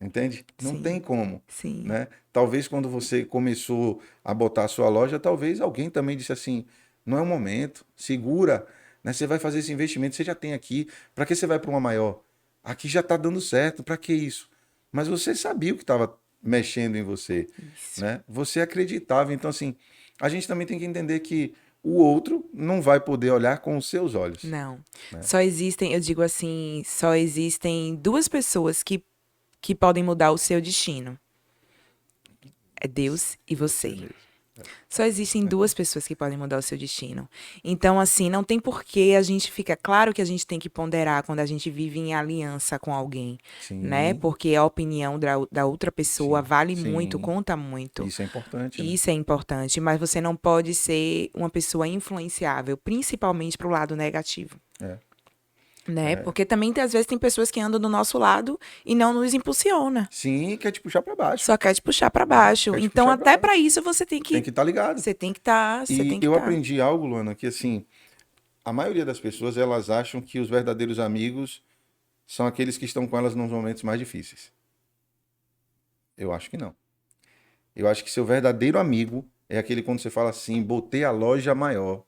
Entende? Não tem Sim, como, sim. né? Talvez quando você começou a botar a sua loja, talvez alguém também disse assim, não é o momento, segura, né? Você vai fazer esse investimento, você já tem aqui, para que você vai para uma maior? Aqui já está dando certo, para que isso? Mas você sabia o que estava mexendo em você, Isso. né? Você acreditava, então assim, a gente também tem que entender que o outro não vai poder olhar com os seus olhos, Não. né? Só existem, eu digo assim, só existem duas pessoas que podem mudar o seu destino. É Deus e você. mesmo. Só existem duas pessoas que podem mudar o seu destino. Então, assim, não tem por que a gente fica. Claro que a gente tem que ponderar quando a gente vive em aliança com alguém, né? Sim, Porque a opinião da outra pessoa sim, vale muito, sim. conta muito. Isso é importante, né? Isso é importante, mas você não pode ser uma pessoa influenciável, principalmente para o lado negativo. É. Né? Porque também, às vezes, tem pessoas que andam do nosso lado e não nos impulsiona. Sim, quer te puxar para baixo, Só quer te puxar para né? baixo. Quer te Então, puxar para até baixo. para isso, Tem que estar ligado. você tem que estar, você E tem que eu estar. aprendi algo, Luana, que assim, a maioria das pessoas, elas acham que os verdadeiros amigos são aqueles que estão com elas nos momentos mais difíceis. Eu acho que não. Eu acho que seu verdadeiro amigo é aquele quando você fala assim, botei a loja maior.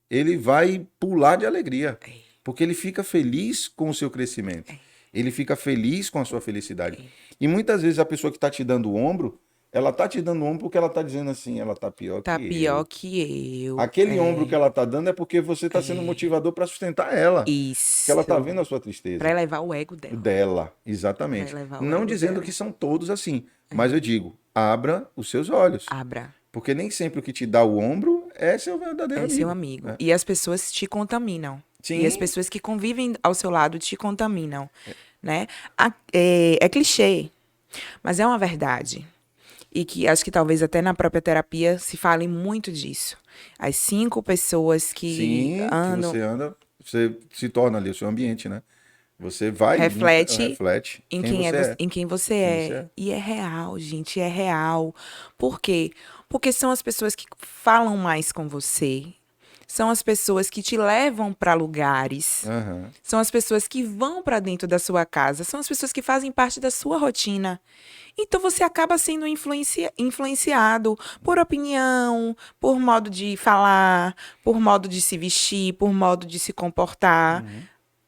Ele vai pular de alegria, porque ele fica feliz com o seu crescimento. Ele fica feliz com a sua felicidade. E muitas vezes a pessoa que está te dando o ombro, ela está te dando o ombro porque ela está dizendo assim, ela está pior Tá que pior eu. que eu. Aquele ombro que ela está dando é porque você está sendo motivador para sustentar ela. Porque ela está Isso. vendo a sua tristeza. Pra elevar o ego dela. Dela, Pra exatamente. elevar o Não ego dizendo dela. que são todos assim, mas eu digo, abra os seus olhos. Abra. Porque nem sempre o que te dá o ombro é seu verdadeiro É seu amigo. amigo. Né? E as pessoas te contaminam. E as Sim, pessoas que convivem ao seu lado te contaminam, né? É clichê, mas é uma verdade. E que acho que talvez até na própria terapia se fale muito disso. As 5 pessoas que sim, que andam, você anda, você se torna ali o seu ambiente, né? Você vai, reflete reflete quem você é. em quem você Quem você é. é. E é real, gente, é real. Por quê? Porque são as pessoas que falam mais com você. São as pessoas que te levam para lugares. Aham. São as pessoas que vão para dentro da sua casa. São as pessoas que fazem parte da sua rotina. Então você acaba sendo influenciado por opinião, por modo de falar, por modo de se vestir, por modo de se comportar. Uhum.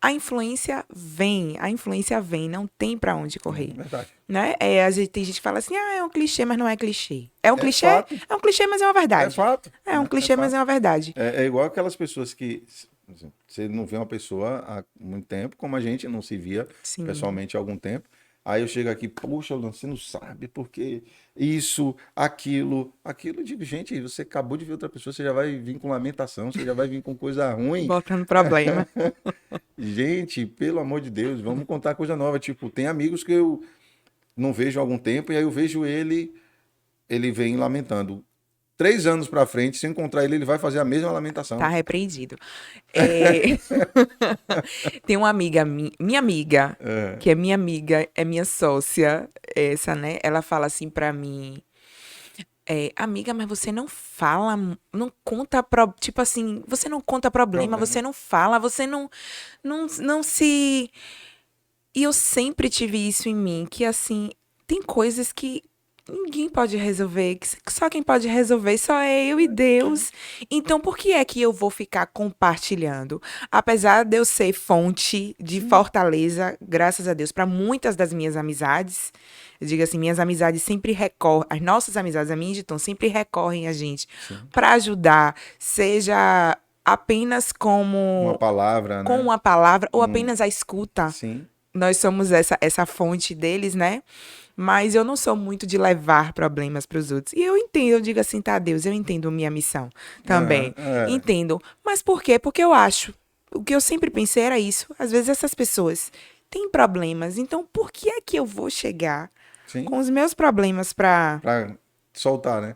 A influência vem, não tem para onde correr, Verdade. né? Tem gente que fala assim, é um clichê, mas não é clichê. É um É clichê? fato, É um clichê, mas é uma é verdade. fato. É um Né? É clichê, mas fato. é uma verdade. É igual aquelas pessoas que por exemplo, você não vê uma pessoa há muito tempo, como a gente não se via Sim. pessoalmente há algum tempo. Aí eu chego aqui, puxa, você não sabe porque isso, aquilo. Eu digo, gente, você acabou de ver outra pessoa, você já vai vir com lamentação, você já vai vir com coisa ruim. Botando problema. Gente, pelo amor de Deus, vamos contar coisa nova. Tipo, tem amigos que eu não vejo há algum tempo, e aí eu vejo ele vem lamentando. 3 anos pra frente, se eu encontrar ele, ele vai fazer a mesma lamentação. Tá repreendido. É, tem uma amiga, minha amiga, É, que é minha amiga, é minha sócia, essa, né? Ela fala assim pra mim, amiga, mas você não fala, não conta, tipo assim, você não conta problema, problema. você não fala, você não se... E eu sempre tive isso em mim, que assim, tem coisas que ninguém pode resolver, que só quem pode resolver só é eu e Deus. Então, por que é que eu vou ficar compartilhando? Apesar de eu ser fonte de fortaleza, graças a Deus, para muitas das minhas amizades, eu digo assim, minhas amizades sempre recorrem, as nossas amizades, a minha e de Tom, sempre recorrem a gente para ajudar, seja apenas Uma palavra, com né? uma palavra ou apenas a escuta. Sim. Nós somos essa fonte deles, né? Mas eu não sou muito de levar problemas para os outros. E eu entendo, eu digo assim, tá, Deus, eu entendo minha missão também. É. Entendo. Mas por quê? Porque eu acho. O que eu sempre pensei era isso. Às vezes essas pessoas têm problemas. Então, por que é que eu vou chegar Sim. com os meus problemas para... Pra soltar, né?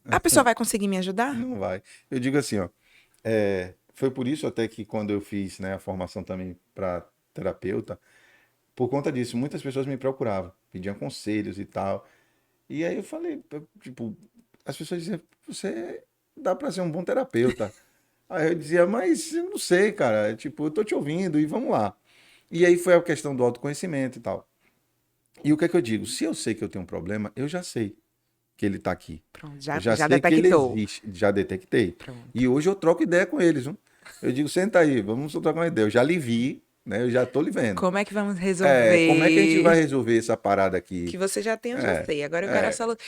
A pessoa vai conseguir me ajudar? Não vai. Eu digo assim, ó. Foi por isso até que quando eu fiz, né, a formação também para terapeuta, por conta disso, muitas pessoas me procuravam, pediam conselhos e tal. E aí eu falei, tipo, as pessoas diziam, você dá para ser um bom terapeuta. Aí eu dizia, mas eu não sei, cara, tipo, eu tô te ouvindo e vamos lá. E aí foi a questão do autoconhecimento e tal. E o que é que eu digo? Se eu sei que eu tenho um problema, eu já sei que ele tá aqui. Pronto, Eu já, já já sei que ele detectou. existe, já detectei. Pronto. E hoje eu troco ideia com eles, viu? Eu digo, senta aí, vamos trocar uma ideia. Eu já lhe vi, né? Eu já tô lhe vendo. Como é que vamos Como é que a gente vai resolver? resolver essa parada Que aqui? você já tem, eu já É, sei. Agora eu quero a é, solução.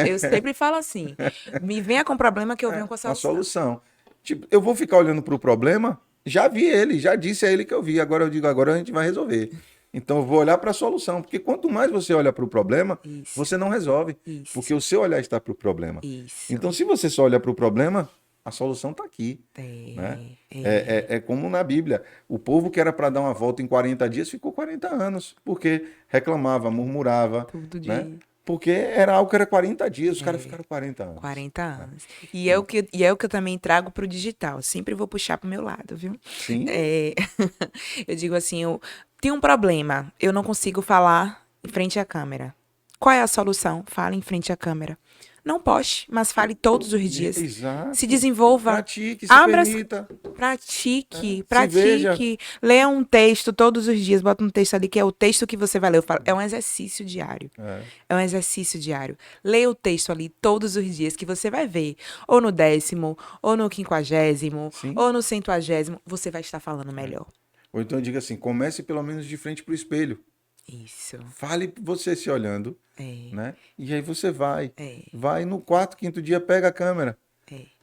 Eu sempre falo assim: me venha com problema que eu venho com a uma solução. solução. Tipo, eu vou ficar olhando pro problema, já vi ele, já disse a ele que eu vi. Agora eu digo, agora a gente vai resolver. Então eu vou olhar para a solução, porque quanto mais você olha para o problema, Isso, você não resolve, isso, porque o seu olhar está para o problema. isso. Então, se você só olha para o problema, a solução está aqui, né? É como na Bíblia. O povo que era para dar uma volta em 40 dias ficou 40 anos, porque reclamava, murmurava, Tudo né? de Porque era algo que era 40 dias, os caras ficaram 40 anos. 40 anos. E é o que eu também trago pro digital. Sempre vou puxar pro meu lado, viu? Sim, É, eu digo assim, eu tenho um problema, eu não consigo falar em frente à câmera. Qual é a solução? Fala em frente à câmera. Não poste, mas fale todos os dias. Exato. Se desenvolva. Pratique, se Abra, permita. pratique, Se veja. pratique. Leia um texto todos os dias. Bota um texto ali que é o texto que você vai ler. Eu falo, é um exercício diário. É um exercício diário. Leia o texto ali todos os dias que você vai ver. Ou no 10º, ou no 50º, Sim. ou no 100º. Você vai estar falando melhor. Ou então diga assim, comece pelo menos de frente pro espelho. Isso. Fale você se olhando, né? E aí você vai. É. Vai no 4º, 5º dia, pega a câmera.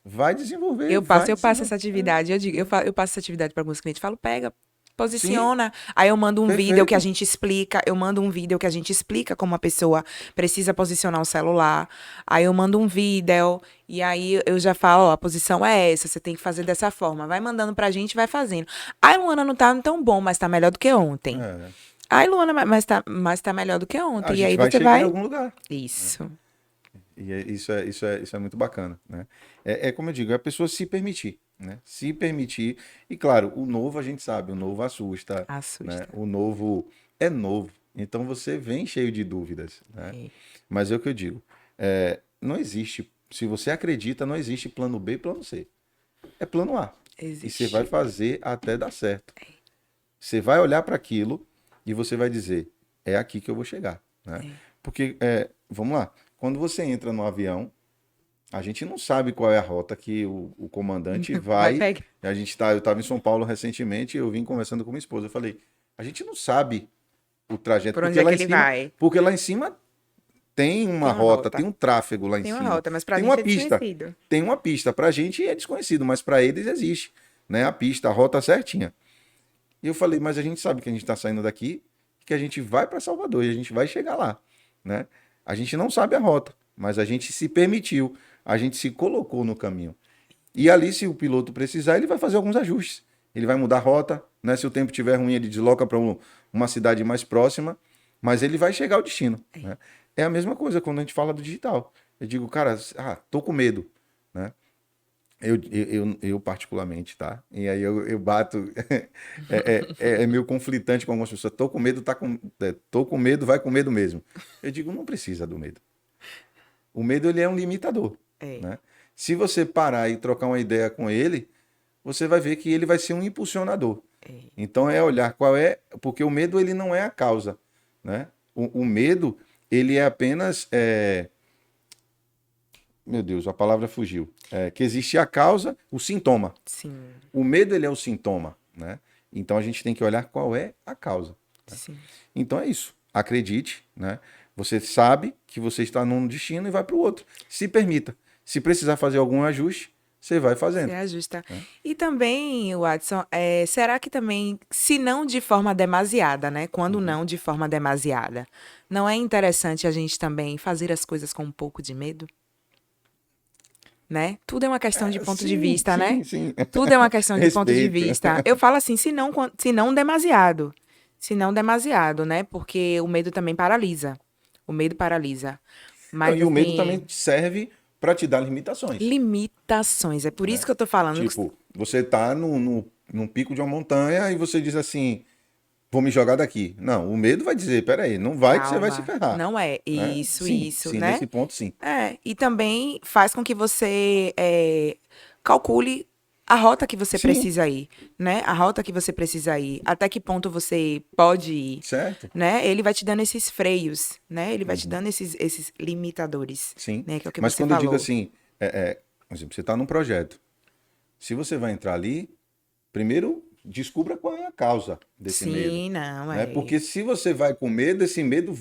Vai desenvolver. Eu passo essa atividade, eu passo essa atividade para alguns clientes, falo, pega, posiciona. Aí eu mando um vídeo que a gente explica, como a pessoa precisa posicionar o celular. Aí eu mando um vídeo e aí eu já falo, ó, a posição é essa, você tem que fazer dessa forma. Vai mandando pra gente, vai fazendo. Aí, Luana, não tá tão bom, mas tá melhor do que ontem. Ai, Luana, mas tá melhor do que ontem. E aí vai você chegar vai em algum lugar. Isso. E isso é muito bacana, né? É como eu digo, é a pessoa se permitir, né? Se permitir. E claro, o novo a gente sabe, o novo assusta. Né? O novo é novo. Então você vem cheio de dúvidas, né? Mas é o que eu digo. Não existe, se você acredita, não existe plano B e plano C. É plano A. Existe. E você vai fazer até dar certo. Você vai olhar para aquilo e você vai dizer, é aqui que eu vou chegar, né? Porque, vamos lá, quando você entra no avião, a gente não sabe qual é a rota que o comandante vai. Eu estava em São Paulo recentemente, eu vim conversando com minha esposa, eu falei, a gente não sabe o trajeto. Por onde é que ele vai? Porque lá em cima tem uma rota, tem um tráfego lá em cima. Tem uma rota, mas pra tem gente uma é pista. desconhecido. Tem uma pista. Pra gente é desconhecido, mas pra eles existe, né? A pista, a rota certinha. E eu falei, mas a gente sabe que a gente está saindo daqui, que a gente vai para Salvador e a gente vai chegar lá, né? A gente não sabe a rota, mas a gente se permitiu, a gente se colocou no caminho. E ali, se o piloto precisar, ele vai fazer alguns ajustes. Ele vai mudar a rota, né? Se o tempo estiver ruim, ele desloca para uma cidade mais próxima, mas ele vai chegar ao destino, né? É a mesma coisa quando a gente fala do digital. Eu digo, cara, tô com medo, né? Eu particularmente, tá? E aí eu bato. É meio conflitante com algumas pessoas. Tô com medo, tô com medo, vai com medo mesmo. Eu digo, não precisa do medo. O medo, ele é um limitador. Né? Se você parar e trocar uma ideia com ele, você vai ver que ele vai ser um impulsionador. Então é olhar qual é. Porque o medo, ele não é a causa. Né? O medo, ele é apenas. Meu Deus, a palavra fugiu. Que existe a causa, o sintoma. Sim. O medo, ele é o sintoma, né? Então a gente tem que olhar qual é a causa. Né? Sim. Então é isso. Acredite, né? Você sabe que você está num destino e vai para o outro. Se permita. Se precisar fazer algum ajuste, você vai fazendo. Você ajusta. E também, Watson, será que também, se não de forma demasiada, né? Quando não de forma demasiada, não é interessante a gente também fazer as coisas com um pouco de medo? Né? Tudo é uma questão de ponto de vista, né? Sim. Tudo é uma questão de ponto de vista. Eu falo assim, se não demasiado. Se não demasiado, né? Porque o medo também paralisa. O medo paralisa. Mas, e o medo também serve para te dar limitações. Limitações. É por isso que eu tô falando. Tipo, você tá num pico de uma montanha e você diz assim, vou me jogar daqui. Não, o medo vai dizer, peraí, não vai. Calma, que você vai se ferrar. Não é. Isso, sim, né? Nesse ponto, sim. E também faz com que você calcule a rota que você precisa ir, né? A rota que você precisa ir, até que ponto você pode ir. Certo. Né? Ele vai te dando esses freios, né? Ele vai te dando esses limitadores. Sim. Né? Que é o que Mas você quando falou. eu digo assim, por exemplo, você está num projeto. Se você vai entrar ali, primeiro descubra qual é a causa desse medo. Sim, não, né? Porque se você vai com medo, esse medo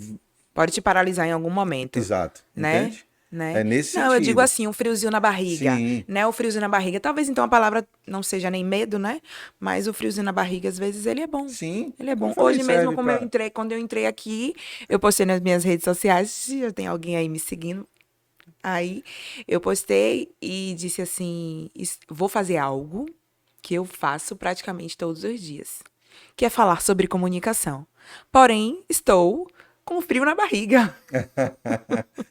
pode te paralisar em algum momento. Exato. Né? Entende? Né? É nesse não, sentido. Eu digo assim, um friozinho na barriga. Sim. Né? O friozinho na barriga. Talvez então a palavra não seja nem medo, né? Mas o friozinho na barriga, às vezes, ele é bom. Sim. Ele é bom. Hoje mesmo, quando eu entrei aqui, eu postei nas minhas redes sociais, se já tem alguém aí me seguindo. Aí eu postei e disse assim: vou fazer algo que eu faço praticamente todos os dias, que é falar sobre comunicação. Porém, estou com frio na barriga,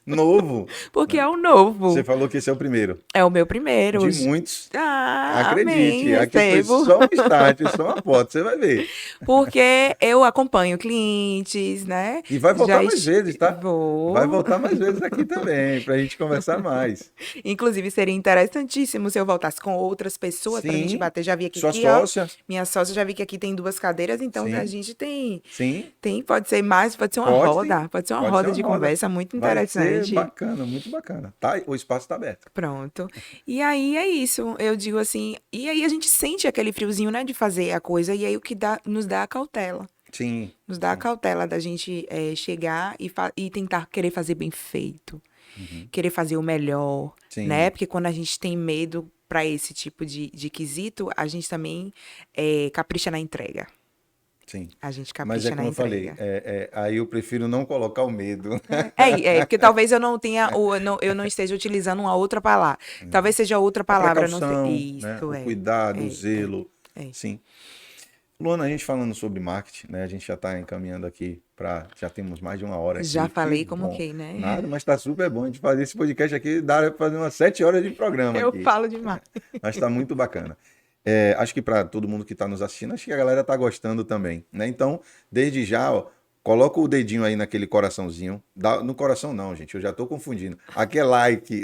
Novo. porque é o novo. Você falou que esse é o primeiro. É o meu primeiro. De muitos. Amém, Acredite, aqui foi recebo. só um start, só uma foto, você vai ver. Porque eu acompanho clientes, né? E vai voltar Já mais vezes, tá? vou. Vai voltar mais vezes aqui também, pra gente conversar mais. Inclusive, seria interessantíssimo se eu voltasse com outras pessoas pra gente Sim, bater. Já vi que sua aqui, ó. sócia. Minha sócia já vi que aqui tem 2 cadeiras, então a Sim, gente tem. sim. Pode ser mais, pode ser uma Pode, roda. Pode ser uma pode ser roda uma de roda. conversa muito Vai ser interessante. bacana, muito bacana. Tá, o espaço está aberto. Pronto. E aí é isso. Eu digo assim. E aí a gente sente aquele friozinho, né, de fazer a coisa. E aí o que nos dá a cautela. Sim, Nos dá a cautela da gente chegar e tentar querer fazer bem feito. Querer fazer o melhor, né? sim, Porque quando a gente tem medo para esse tipo de quesito, a gente também capricha na entrega. sim. A gente Mas é capricha na como eu falei, entrega. aí eu prefiro não colocar o medo. Porque talvez eu não tenha, ou eu não esteja utilizando uma outra palavra. Talvez seja outra A palavra, não sei. precaução, né? Isso, O cuidado, o é, zelo. é. Sim. Luana, a gente falando sobre marketing, né? A gente já está encaminhando aqui para. Já temos mais de 1 hora Já aqui. Que falei como bom. que, né? Nada, mas está super bom. A gente fazer esse podcast aqui, dá para fazer umas 7 horas de programa Eu aqui. falo demais. Mas está muito bacana. Acho que para todo mundo que está nos assistindo, acho que a galera está gostando também, né? Então, desde já, ó, coloca o dedinho aí naquele coraçãozinho. No coração não, gente, eu já estou confundindo. Aqui é like.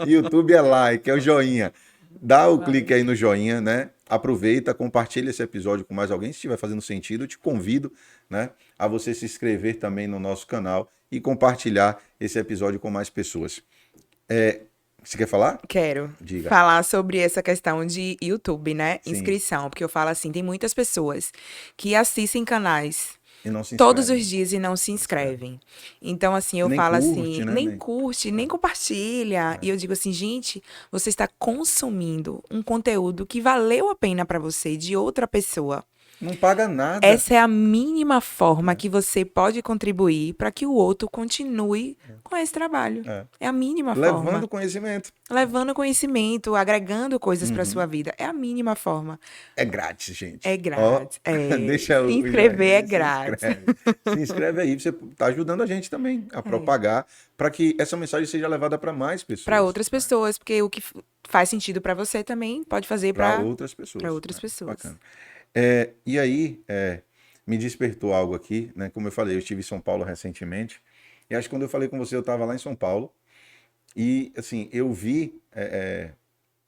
YouTube é like, é o joinha. Dá o clique aí no joinha, né? Aproveita, compartilha esse episódio com mais alguém. Se estiver fazendo sentido, eu te convido, né, a você se inscrever também no nosso canal e compartilhar esse episódio com mais pessoas. Você quer falar? Quero Diga. falar sobre essa questão de YouTube, né? Sim. Inscrição, porque eu falo assim, tem muitas pessoas que assistem canais E não se todos inscreve. os dias e não se inscrevem. Então, assim, eu Nem falo curte, assim, né? nem curte, nem compartilha. E eu digo assim, gente, você está consumindo um conteúdo que valeu a pena para você de outra pessoa. Não paga nada. Essa é a mínima forma que você pode contribuir para que o outro continue com esse trabalho. É a mínima Levando forma. conhecimento. Levando conhecimento, agregando coisas para sua vida. É a mínima forma. É grátis, gente. É grátis. Deixa Se o inscrever é se grátis. inscreve. Se inscreve aí, você está ajudando a gente também a propagar para que essa mensagem seja levada para mais pessoas. Para outras pessoas, porque o que faz sentido para você também pode fazer Para para outras pessoas. Para outras pessoas. Bacana. E aí, me despertou algo aqui, né? Como eu falei, eu estive em São Paulo recentemente. E acho que quando eu falei com você, eu estava lá em São Paulo. E, assim, eu vi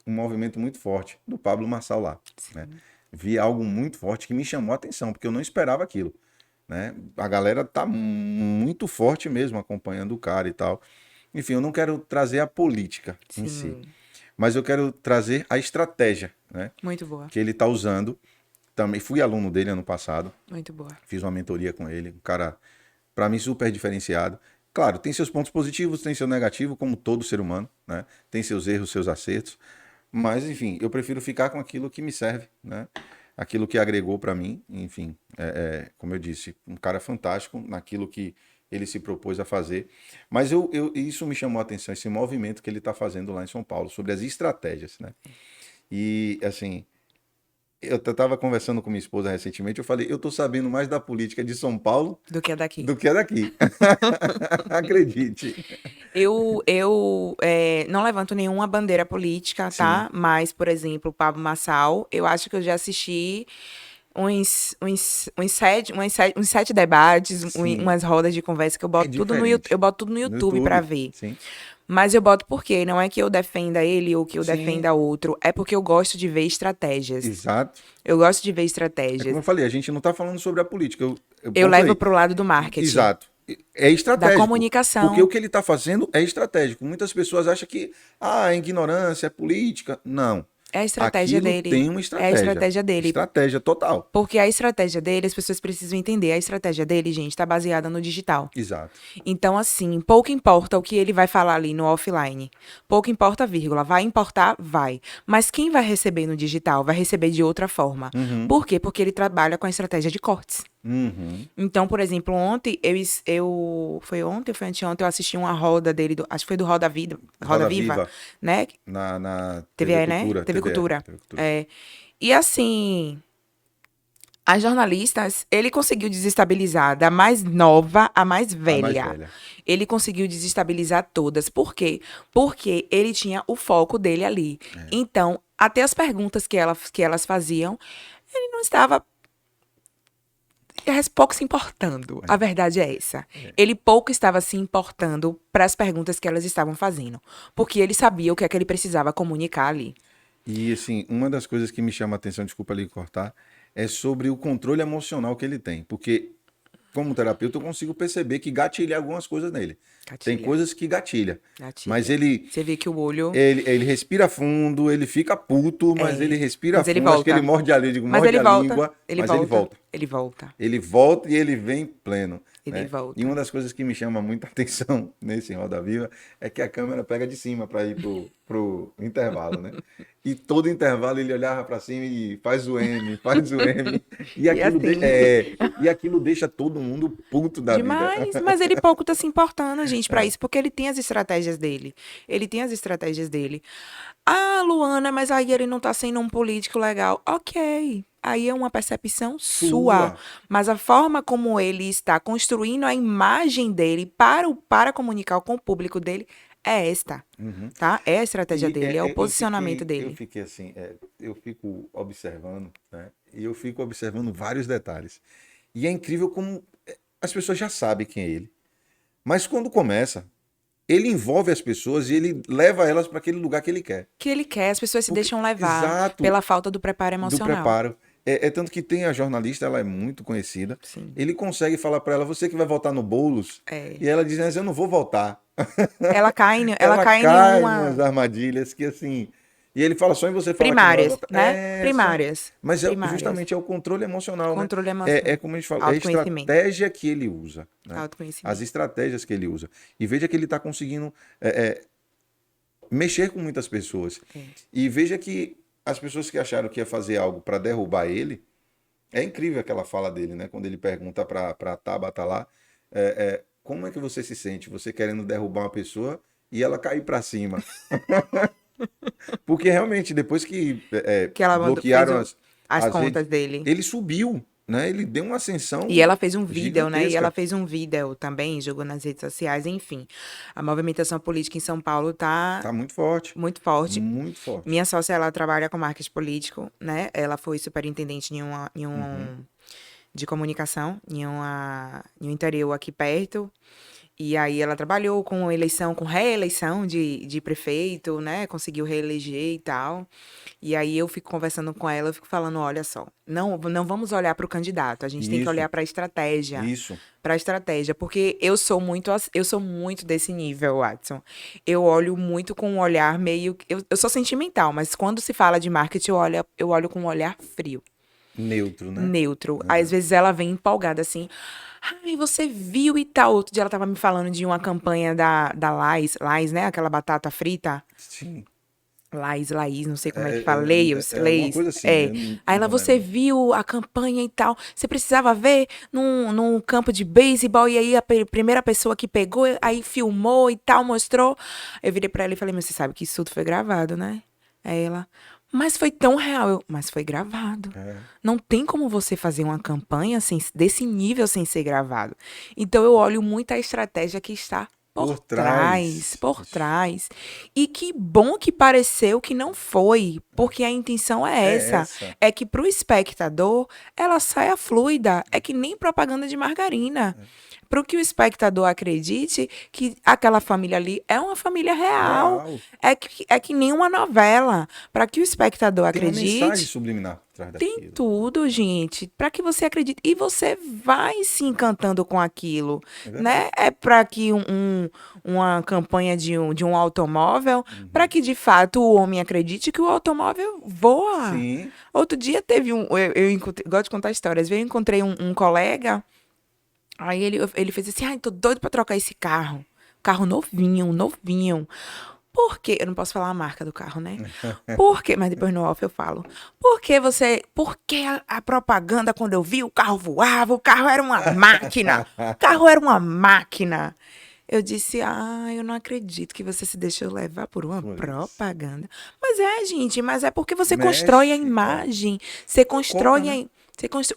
um movimento muito forte do Pablo Marçal lá. Né? Vi algo muito forte que me chamou a atenção, porque eu não esperava aquilo. Né? A galera tá muito forte mesmo acompanhando o cara e tal. Enfim, eu não quero trazer a política em si, mas eu quero trazer a estratégia, né? Muito boa. Que ele está usando. Também fui aluno dele ano passado. Muito boa. Fiz uma mentoria com ele. Um cara, para mim, super diferenciado. Claro, tem seus pontos positivos, tem seu negativo, como todo ser humano, né? Tem seus erros, seus acertos. Mas, enfim, eu prefiro ficar com aquilo que me serve, né? Aquilo que agregou para mim. Enfim, como eu disse, um cara fantástico naquilo que ele se propôs a fazer. Mas isso me chamou a atenção, esse movimento que ele está fazendo lá em São Paulo, sobre as estratégias, né? E, assim, eu estava conversando com minha esposa recentemente, eu falei, eu estou sabendo mais da política de São Paulo Do que é daqui. do que a daqui. Acredite. Eu não levanto nenhuma bandeira política, tá? Mas, por exemplo, o Pablo Marçal, eu acho que eu já assisti uns 7 debates, umas rodas de conversa que eu boto tudo no YouTube. Eu boto tudo no YouTube para ver. Sim. Mas eu boto por quê? Não é que eu defenda ele ou que eu defenda outro. É porque eu gosto de ver estratégias. Exato. Eu gosto de ver É estratégias. como eu falei, a gente não está falando sobre a política. Eu levo pro lado do marketing. Exato. É estratégico. Da comunicação. Porque o que ele está fazendo é estratégico. Muitas pessoas acham que é ignorância, é política. Não. É a estratégia Aquilo dele. tem uma estratégia. É a estratégia dele. Estratégia total. Porque a estratégia dele, as pessoas precisam entender, a estratégia dele, gente, tá baseada no digital. Exato. Então, assim, pouco importa o que ele vai falar ali no offline. Pouco importa a vírgula. Vai importar? Vai. Mas quem vai receber no digital vai receber de outra forma. Por quê? Porque ele trabalha com a estratégia de cortes. Então, por exemplo, ontem, foi ontem ou foi anteontem, eu assisti uma roda dele, acho que foi do Roda Viva, né? Na TV, TV né? Cultura. TV Cultura. TV Cultura. E assim, As jornalistas, ele conseguiu desestabilizar da mais nova à mais A mais velha. velha. Ele conseguiu desestabilizar todas. Por quê? Porque ele tinha o foco dele ali. Então, até as perguntas que elas faziam, ele não estava pouco se importando. A verdade é essa. Ele pouco estava se importando para as perguntas que elas estavam fazendo. Porque ele sabia o que é que ele precisava comunicar ali. E, assim, uma das coisas que me chama a atenção, desculpa ali cortar, é sobre o controle emocional que ele tem. Porque, como terapeuta, eu consigo perceber que gatilha algumas coisas nele. Tem Gatilha. coisas que gatilha. Gatilha. Mas ele, Você vê que o olho... ele respira fundo, ele fica puto, mas ele respira Mas ele fundo. Acho que ele volta. morde a língua, eu digo, Mas morde ele a volta. língua, Ele mas ele volta. volta. Ele volta. Ele volta e ele vem pleno. Ele Né? volta. E uma das coisas que me chama muita atenção nesse Roda Viva é que a câmera pega de cima para ir pro intervalo, né? E todo intervalo ele olhava para cima e faz o M, faz o M. E aquilo, assim. e aquilo deixa todo mundo puto da Demais, vida. mas ele pouco tá se importando, gente, pra isso, porque ele tem as estratégias dele. Ele tem as estratégias dele. Ah, Luana, mas aí ele não tá sendo um político legal. Ok. Aí é uma percepção sua. Mas a forma como ele está construindo a imagem dele para comunicar com o público dele é esta, Uhum. tá? É a estratégia E dele, é o eu posicionamento fiquei, dele. eu fiquei assim, eu fico observando, né? E eu fico observando vários detalhes. E é incrível como as pessoas já sabem quem é ele. Mas quando começa, ele envolve as pessoas e ele leva elas para aquele lugar que ele quer. Que ele quer, as pessoas se deixam levar Exato, pela falta do preparo do emocional. preparo. É tanto que tem a jornalista, ela é muito conhecida. Sim. Ele consegue falar para ela, você que vai votar no Boulos. É. E ela diz, mas eu não vou votar. Ela cai em cai uma... umas armadilhas que assim. E ele fala só em você falar que não vai Primárias, votar. né? Primárias. Mas Primárias. justamente é o controle emocional, né? Controle emocional. É como a gente fala, é a Autoconhecimento. estratégia que ele usa. Né? Autoconhecimento. As estratégias que ele usa. E veja que ele está conseguindo mexer com muitas pessoas. E veja que as pessoas que acharam que ia fazer algo para derrubar ele, é incrível aquela fala dele, né? Quando ele pergunta para Tabata lá, como é que você se sente? Você querendo derrubar uma pessoa e ela cair para cima. Porque realmente, depois que ela bloquearam as contas redes, dele. ele subiu, né? Ele deu uma ascensão. E ela fez um vídeo, né? E gigantesca. ela fez um vídeo também, jogou nas redes sociais, enfim. A movimentação política em São Paulo tá Tá muito forte. muito forte. Muito forte. Minha sócia, ela trabalha com marketing político, né? Ela foi superintendente de comunicação em um interior aqui perto. E aí ela trabalhou com eleição, com reeleição de prefeito, né? Conseguiu reeleger e tal. E aí eu fico conversando com ela, eu fico falando, olha só, não vamos olhar para o candidato, a gente tem que Isso. olhar para a estratégia. Isso. Para a estratégia, porque eu sou muito desse nível, Watson. Eu olho muito com um olhar meio... Eu sou sentimental, mas quando se fala de marketing, eu olho com um olhar frio. Neutro, né? Neutro. Às vezes ela vem empolgada assim. Ai, você viu e tal. Outro dia ela tava me falando de uma campanha da Lays, né? Aquela batata frita. Sim. Lays, não sei como é que fala. Lays. Alguma coisa assim. É. eu não- Aí ela, não você lembro. viu a campanha e tal. Você precisava ver num campo de beisebol. E aí a primeira pessoa que pegou, aí filmou e tal, mostrou. Eu virei pra ela e falei, mas você sabe que isso tudo foi gravado, né? Aí ela, mas foi tão real. Mas foi gravado. Não tem como você fazer uma campanha desse nível sem ser gravado. Então eu olho muito a estratégia que está por trás. E que bom que pareceu que não foi, porque a intenção é essa. É que pro espectador ela saia fluida. É que nem propaganda de margarina. Para que o espectador acredite que aquela família ali é uma família real. É que nem uma novela. Para que o espectador Tem uma mensagem acredite. subliminar atrás Tem daquilo. tudo, gente, para que você acredite. E você vai se encantando com aquilo, né? É para que uma campanha de um automóvel, para que de fato o homem acredite que o automóvel voa. Sim. Outro dia teve eu gosto de contar histórias. Eu encontrei um colega, aí ele fez assim, ai, tô doido para trocar esse carro. Carro novinho. Por quê? Eu não posso falar a marca do carro, né? Por quê? Mas depois no off eu falo. Por que a propaganda, quando eu vi, o carro voava, o carro era uma máquina. O carro era uma máquina. Eu disse, eu não acredito que você se deixou levar por uma propaganda. Mas gente, mas é porque você constrói a imagem. Você constrói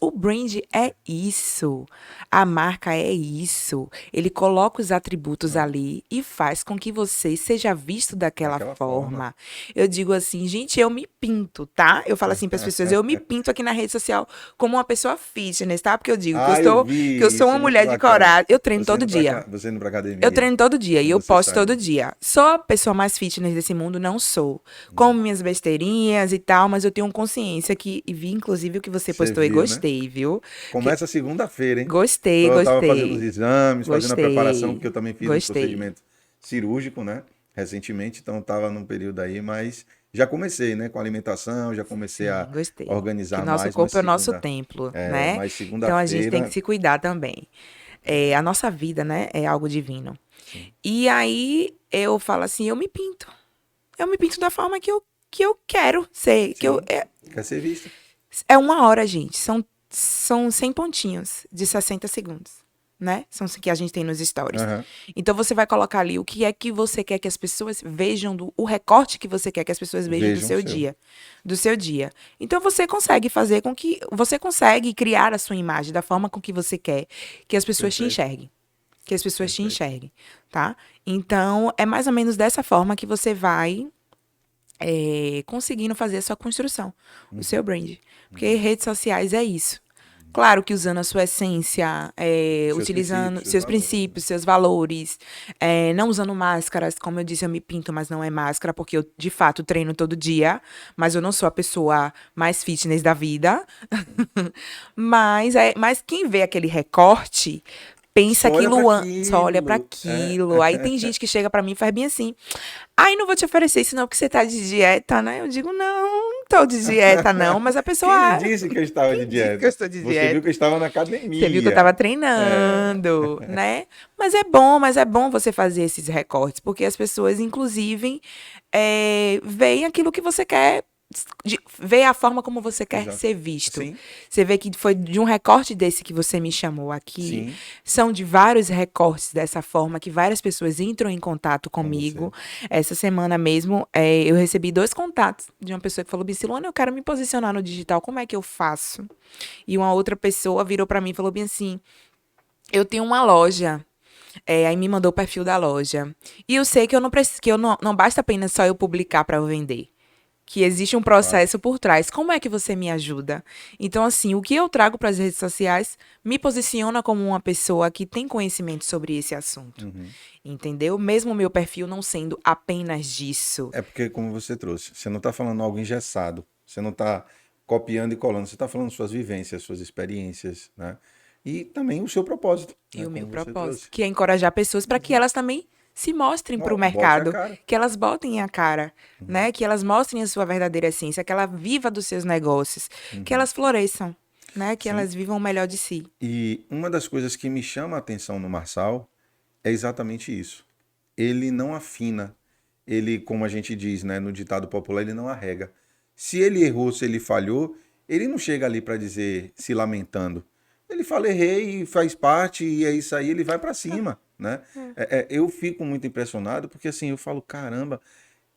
O brand é isso. A marca é isso. Ele coloca os atributos ali e faz com que você seja visto daquela Daquela forma. Eu digo assim, gente, eu me pinto, tá? Eu falo assim para as pessoas, eu me pinto aqui na rede social como uma pessoa fitness, tá? Porque eu digo Ah, eu que eu vi sou isso, uma muito mulher de bacana. coragem. Eu treino todo dia. Você indo pra academia. Eu treino todo dia e E eu você posto sai. todo dia. Sou a pessoa mais fitness desse mundo? Não sou. Como minhas besteirinhas e tal, mas eu tenho consciência e vi inclusive o que você Você postou e viu, né? gostei, viu? Que- Começa segunda-feira, hein? Gostei, Então eu tava fazendo os gostei, exames, fazendo a preparação, porque gostei, eu também fiz um gostei. procedimento cirúrgico, né? Recentemente, então tava num período aí, mas já comecei, né? Com a alimentação, já comecei Sim, a gostei. Que organizar nosso mais, mas corpo é o nosso templo, né? mas Então a gente tem que segunda-feira, se cuidar também. A nossa vida, né, é algo divino. sim, E aí eu falo assim, eu me pinto. Eu me pinto da forma que eu quero ser. sim, quer ser vista. É 1 hora, gente. São 100 pontinhos de 60 segundos, né? São os que a gente tem nos stories. Aham, Então você vai colocar ali o que é que você quer que as pessoas vejam, o recorte que você quer que as pessoas vejam do vejam o seu seu. dia. Do seu dia. Então você consegue fazer com que. Você consegue criar a sua imagem da forma com que você quer que as pessoas te Perfeito, enxerguem. Que as pessoas te perfeito. enxerguem, tá? Então, é mais ou menos dessa forma que você vai conseguindo fazer a sua construção, o seu Uhum, brand. Porque uhum. redes sociais é isso. Claro que usando a sua essência, Seus princípios, utilizando seus seus valores, né? princípios, seus valores, não usando máscaras. Como eu disse, eu me pinto, mas não é máscara, porque eu, de fato, treino todo dia. Mas eu não sou a pessoa mais fitness da vida. Mas quem vê aquele recorte pensa Só que olha para Luan só olha para aquilo. É. aquilo. Aí tem gente que chega para mim e faz bem assim: "Ai, não vou te oferecer isso não, porque você tá de dieta, né?" Eu digo: "Não, não tô de dieta não", mas a pessoa: Quem lhe disse que eu estava de quem disse que eu dieta? estou de Você viu que eu dieta? estava na Você viu que eu estava academia. É, treinando, né? Mas é bom você fazer esses recortes, porque as pessoas, inclusive, veem aquilo que você quer, vê a forma como você quer exato. ser visto. Sim, Você vê que foi de um recorte desse que você me chamou aqui, sim, são de vários recortes dessa forma que várias pessoas entram em contato com você. comigo. Essa semana mesmo, eu recebi 2 contatos de uma pessoa que falou: "Bem, Silvana, eu quero me posicionar no digital, como é que eu faço?" E uma outra pessoa virou pra mim e falou bem assim: "Eu tenho uma loja." Aí me mandou o perfil da loja. E eu sei que eu não preciso, que eu não basta apenas só eu publicar para eu vender. Que existe um Fato. processo por trás. Como é que você me ajuda? Então, assim, o que eu trago para as redes sociais me posiciona como uma pessoa que tem conhecimento sobre esse assunto. Uhum. Entendeu? Mesmo o meu perfil não sendo apenas disso. É porque, como você trouxe, você não está falando algo engessado. Você não está copiando e colando. Você está falando suas vivências, suas experiências, né? E também o seu propósito, E né? o meu Como você propósito, trouxe. que é encorajar pessoas para que Exato. elas também se mostrem para o Bote a mercado, cara. que elas botem a cara, Uhum. né? Que elas mostrem a sua verdadeira essência, que ela viva dos seus negócios, que Uhum. elas floresçam, né? Que Sim. elas vivam o melhor de si. E uma das coisas que me chama a atenção no Marçal é exatamente isso. Ele não afina. Ele, como a gente diz, né, no ditado popular, ele não arrega. Se ele errou, se ele falhou, ele não chega ali para dizer se lamentando. Ele fala errei, faz parte e é isso aí, ele vai para cima, né? Eu fico muito impressionado porque assim eu falo caramba,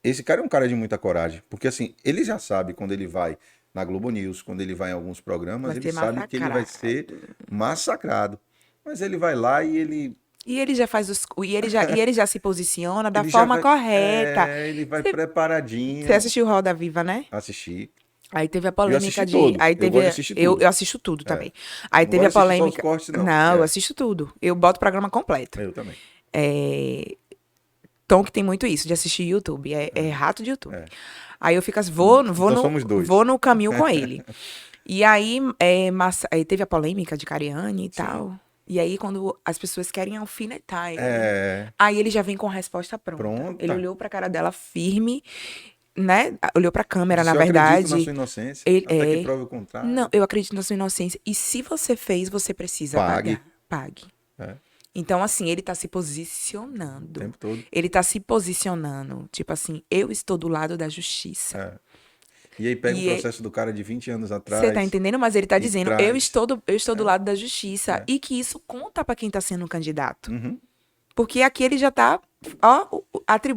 esse cara é um cara de muita coragem, porque assim ele já sabe quando ele vai na Globo News, quando ele vai em alguns programas, Vai ele ser sabe que ele vai massacrado. ser massacrado. Mas ele vai lá e E ele já faz e ele já se posiciona da ele já forma vai, correta. ele vai Você, você preparadinho. assistiu Roda Viva, né? Assistir. Aí teve a E eu assisti polêmica de. todo. Aí Eu teve. gosto de assistir Eu, tudo. eu assisto tudo É. também. Aí Não teve gosto a de assistir só os polêmica. cortes, não. Não, eu É. assisto tudo. Eu boto o programa completo. Eu também. É, Tom que tem muito isso, de assistir YouTube. É rato de YouTube. É. Aí eu fico assim, Então somos vou dois. no caminho com ele. E aí, aí teve a polêmica de Cariani e Sim. tal. E aí, quando as pessoas querem alfinetar ele, É. aí ele já vem com a resposta pronta. Ele Pronta. olhou pra cara dela firme, né? Olhou pra câmera, na Disse eu acredito na verdade. sua inocência. Ele Até que é. prove o Não, contrário. eu acredito na sua inocência. E se você fez, você precisa Pague. pagar. Pague. É. Então, assim, ele tá se O posicionando. tempo todo. Ele tá se posicionando. Tipo assim, eu estou do lado da justiça. É. E aí pega um E processo do cara de 20 anos você tá atrás entendendo? Mas ele tá e dizendo, eu traz. estou do É. lado da justiça. É. E que isso conta pra quem tá sendo candidato. Uhum. Porque aqui ele já tá. Ó,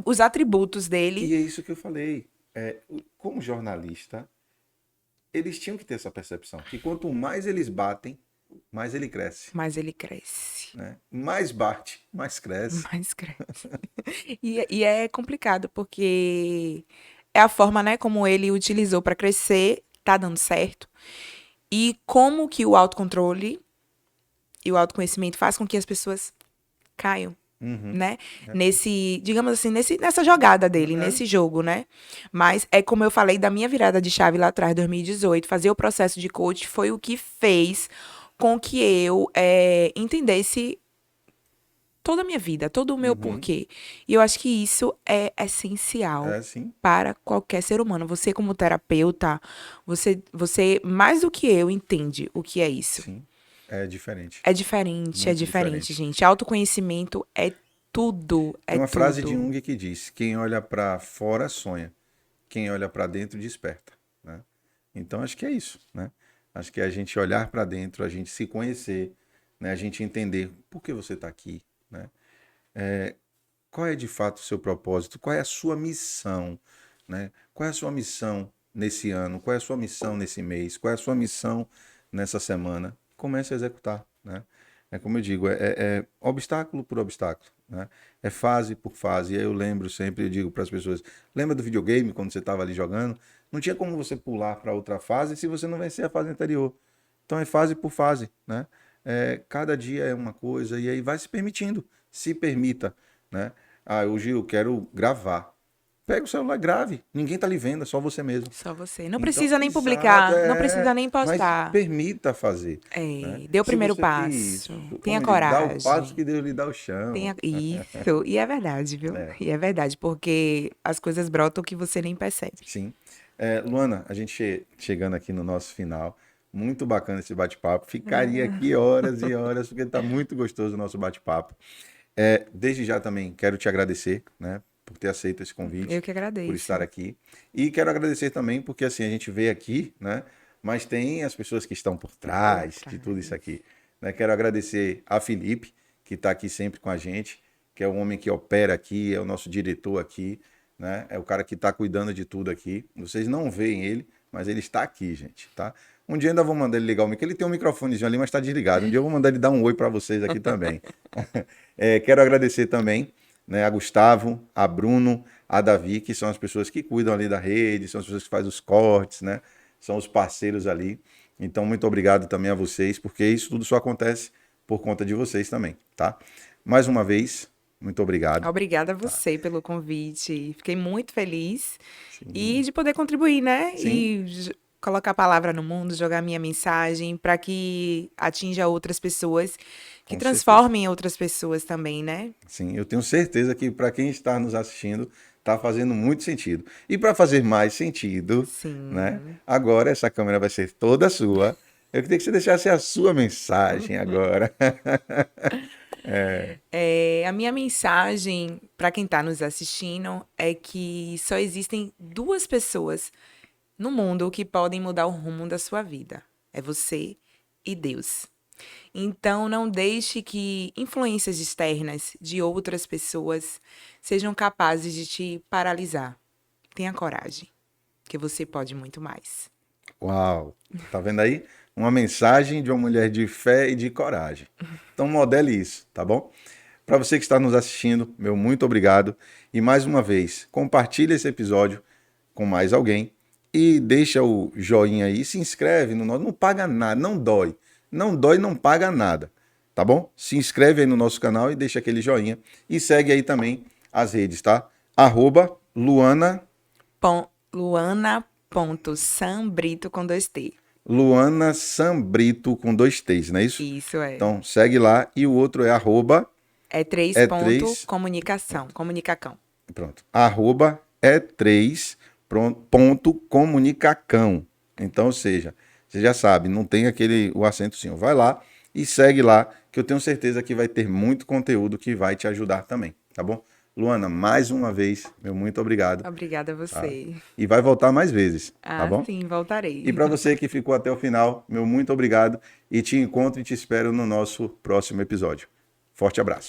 os atributos E dele. é isso que eu falei. Como jornalista, eles tinham que ter essa percepção, que quanto mais eles batem, mais ele cresce, Mas ele cresce. né? Mais bate, mais cresce. Mais cresce. E é complicado, porque é a forma, né, como ele utilizou para crescer, tá dando certo. E como que o autocontrole e o autoconhecimento faz com que as pessoas caiam, Uhum. né? Nesse, digamos assim, nessa jogada dele, nesse jogo, né? Mas é como eu falei da minha virada de chave lá atrás, 2018, fazer o processo de coach foi o que fez com que eu entendesse toda a minha vida, todo o meu porquê. E eu acho que isso é essencial É, sim, para qualquer ser humano. Você, como terapeuta, você mais do que eu, entende o que é isso. sim. É diferente. É diferente, Muito diferente. gente. Autoconhecimento é tudo, é Tem uma frase de tudo. Jung que diz: quem olha para fora sonha, quem olha para dentro desperta, né? Então acho que é isso, né? Acho que é a gente olhar para dentro, a gente se conhecer, né? A gente entender por que você está aqui, né? Qual é de fato o seu propósito? Qual é a sua missão, né? Qual é a sua missão nesse ano? Qual é a sua missão nesse mês? Qual é a sua missão nessa semana? Comece a executar, né? É como eu digo, é obstáculo por obstáculo, né? É fase por fase. E aí eu lembro sempre, eu digo para as pessoas, lembra do videogame quando você estava ali jogando? Não tinha como você pular para outra fase se você não vencer a fase anterior. Então é fase por fase, né? Cada dia é uma coisa e aí vai se permitindo, se permita, né? Ah, hoje eu quero gravar. Pega o celular, grave. Ninguém tá lhe vendo, é só você mesmo. Só você. Não Então, precisa nem exato, publicar, não precisa nem mas se postar. permita fazer, né? Dê o Se primeiro você passo. isso, Tenha como diz, dá o passo coragem. que Deus lhe dá o chão. Isso. E é verdade, viu? É, E é verdade, porque as coisas brotam que você nem percebe. sim. Luana, a gente chegando aqui no nosso final. Muito bacana esse bate-papo. Ficaria aqui horas e horas, porque está muito gostoso o nosso bate-papo. Desde já também quero te agradecer, né, por ter aceito esse convite, Eu que por agradeço. estar aqui. E quero agradecer também porque assim a gente vê aqui, né, mas tem as pessoas que estão por trás de tudo isso aqui, né? Quero agradecer a Felipe, que está aqui sempre com a gente, que é o homem que opera aqui, é o nosso diretor aqui, né? É o cara que está cuidando de tudo aqui. Vocês não veem ele, mas ele está aqui, gente, tá? Um dia ainda vou mandar ele ligar o microfone, ele tem um microfonezinho ali, mas está desligado. Um dia eu vou mandar ele dar um oi para vocês aqui também. Quero agradecer também, né, a Gustavo, a Bruno, a Davi, que são as pessoas que cuidam ali da rede, são as pessoas que fazem os cortes, né? São os parceiros ali. Então, muito obrigado também a vocês, porque isso tudo só acontece por conta de vocês também, tá? Mais uma vez, muito obrigado. Obrigada a você pelo convite. Fiquei muito feliz. Sim. E de poder contribuir, né? Sim. E colocar a palavra no mundo, jogar minha mensagem para que atinja outras pessoas, que Com transformem outras pessoas também, né? Sim, eu tenho certeza que para quem está nos assistindo, está fazendo muito sentido. E para fazer mais sentido, Sim. né? Agora essa câmera vai ser toda sua. Eu queria que você deixasse a sua mensagem agora. A minha mensagem para quem está nos assistindo é que só existem duas pessoas no mundo que podem mudar o rumo da sua vida. É você e Deus. Então, não deixe que influências externas de outras pessoas sejam capazes de te paralisar. Tenha coragem, que você pode muito mais. Uau! Tá vendo aí? Uma mensagem de uma mulher de fé e de coragem. Então modele isso, tá bom? Para você que está nos assistindo, meu muito obrigado. E mais uma vez, compartilhe esse episódio com mais alguém e deixa o joinha aí, se inscreve no nosso, não paga nada, não dói. Não dói, não paga nada, tá bom? Se inscreve aí no nosso canal e deixa aquele joinha e segue aí também as redes, tá? @Luana Luana.sambrito com 2T. Luana Sambrito com 2 T's, não é isso? Isso é. Então segue lá e o outro é É 3 é ponto 3 comunicação. Comunicacão. pronto. @é3 ponto comunicacão. Então, ou seja, você já sabe, não tem o acentozinho. Vai lá e segue lá, que eu tenho certeza que vai ter muito conteúdo que vai te ajudar também, tá bom? Luana, mais uma vez, meu muito obrigado. Obrigada a você. E vai voltar mais vezes, tá bom? Sim, voltarei. E para você que ficou até o final, meu muito obrigado e te encontro e te espero no nosso próximo episódio. Forte abraço.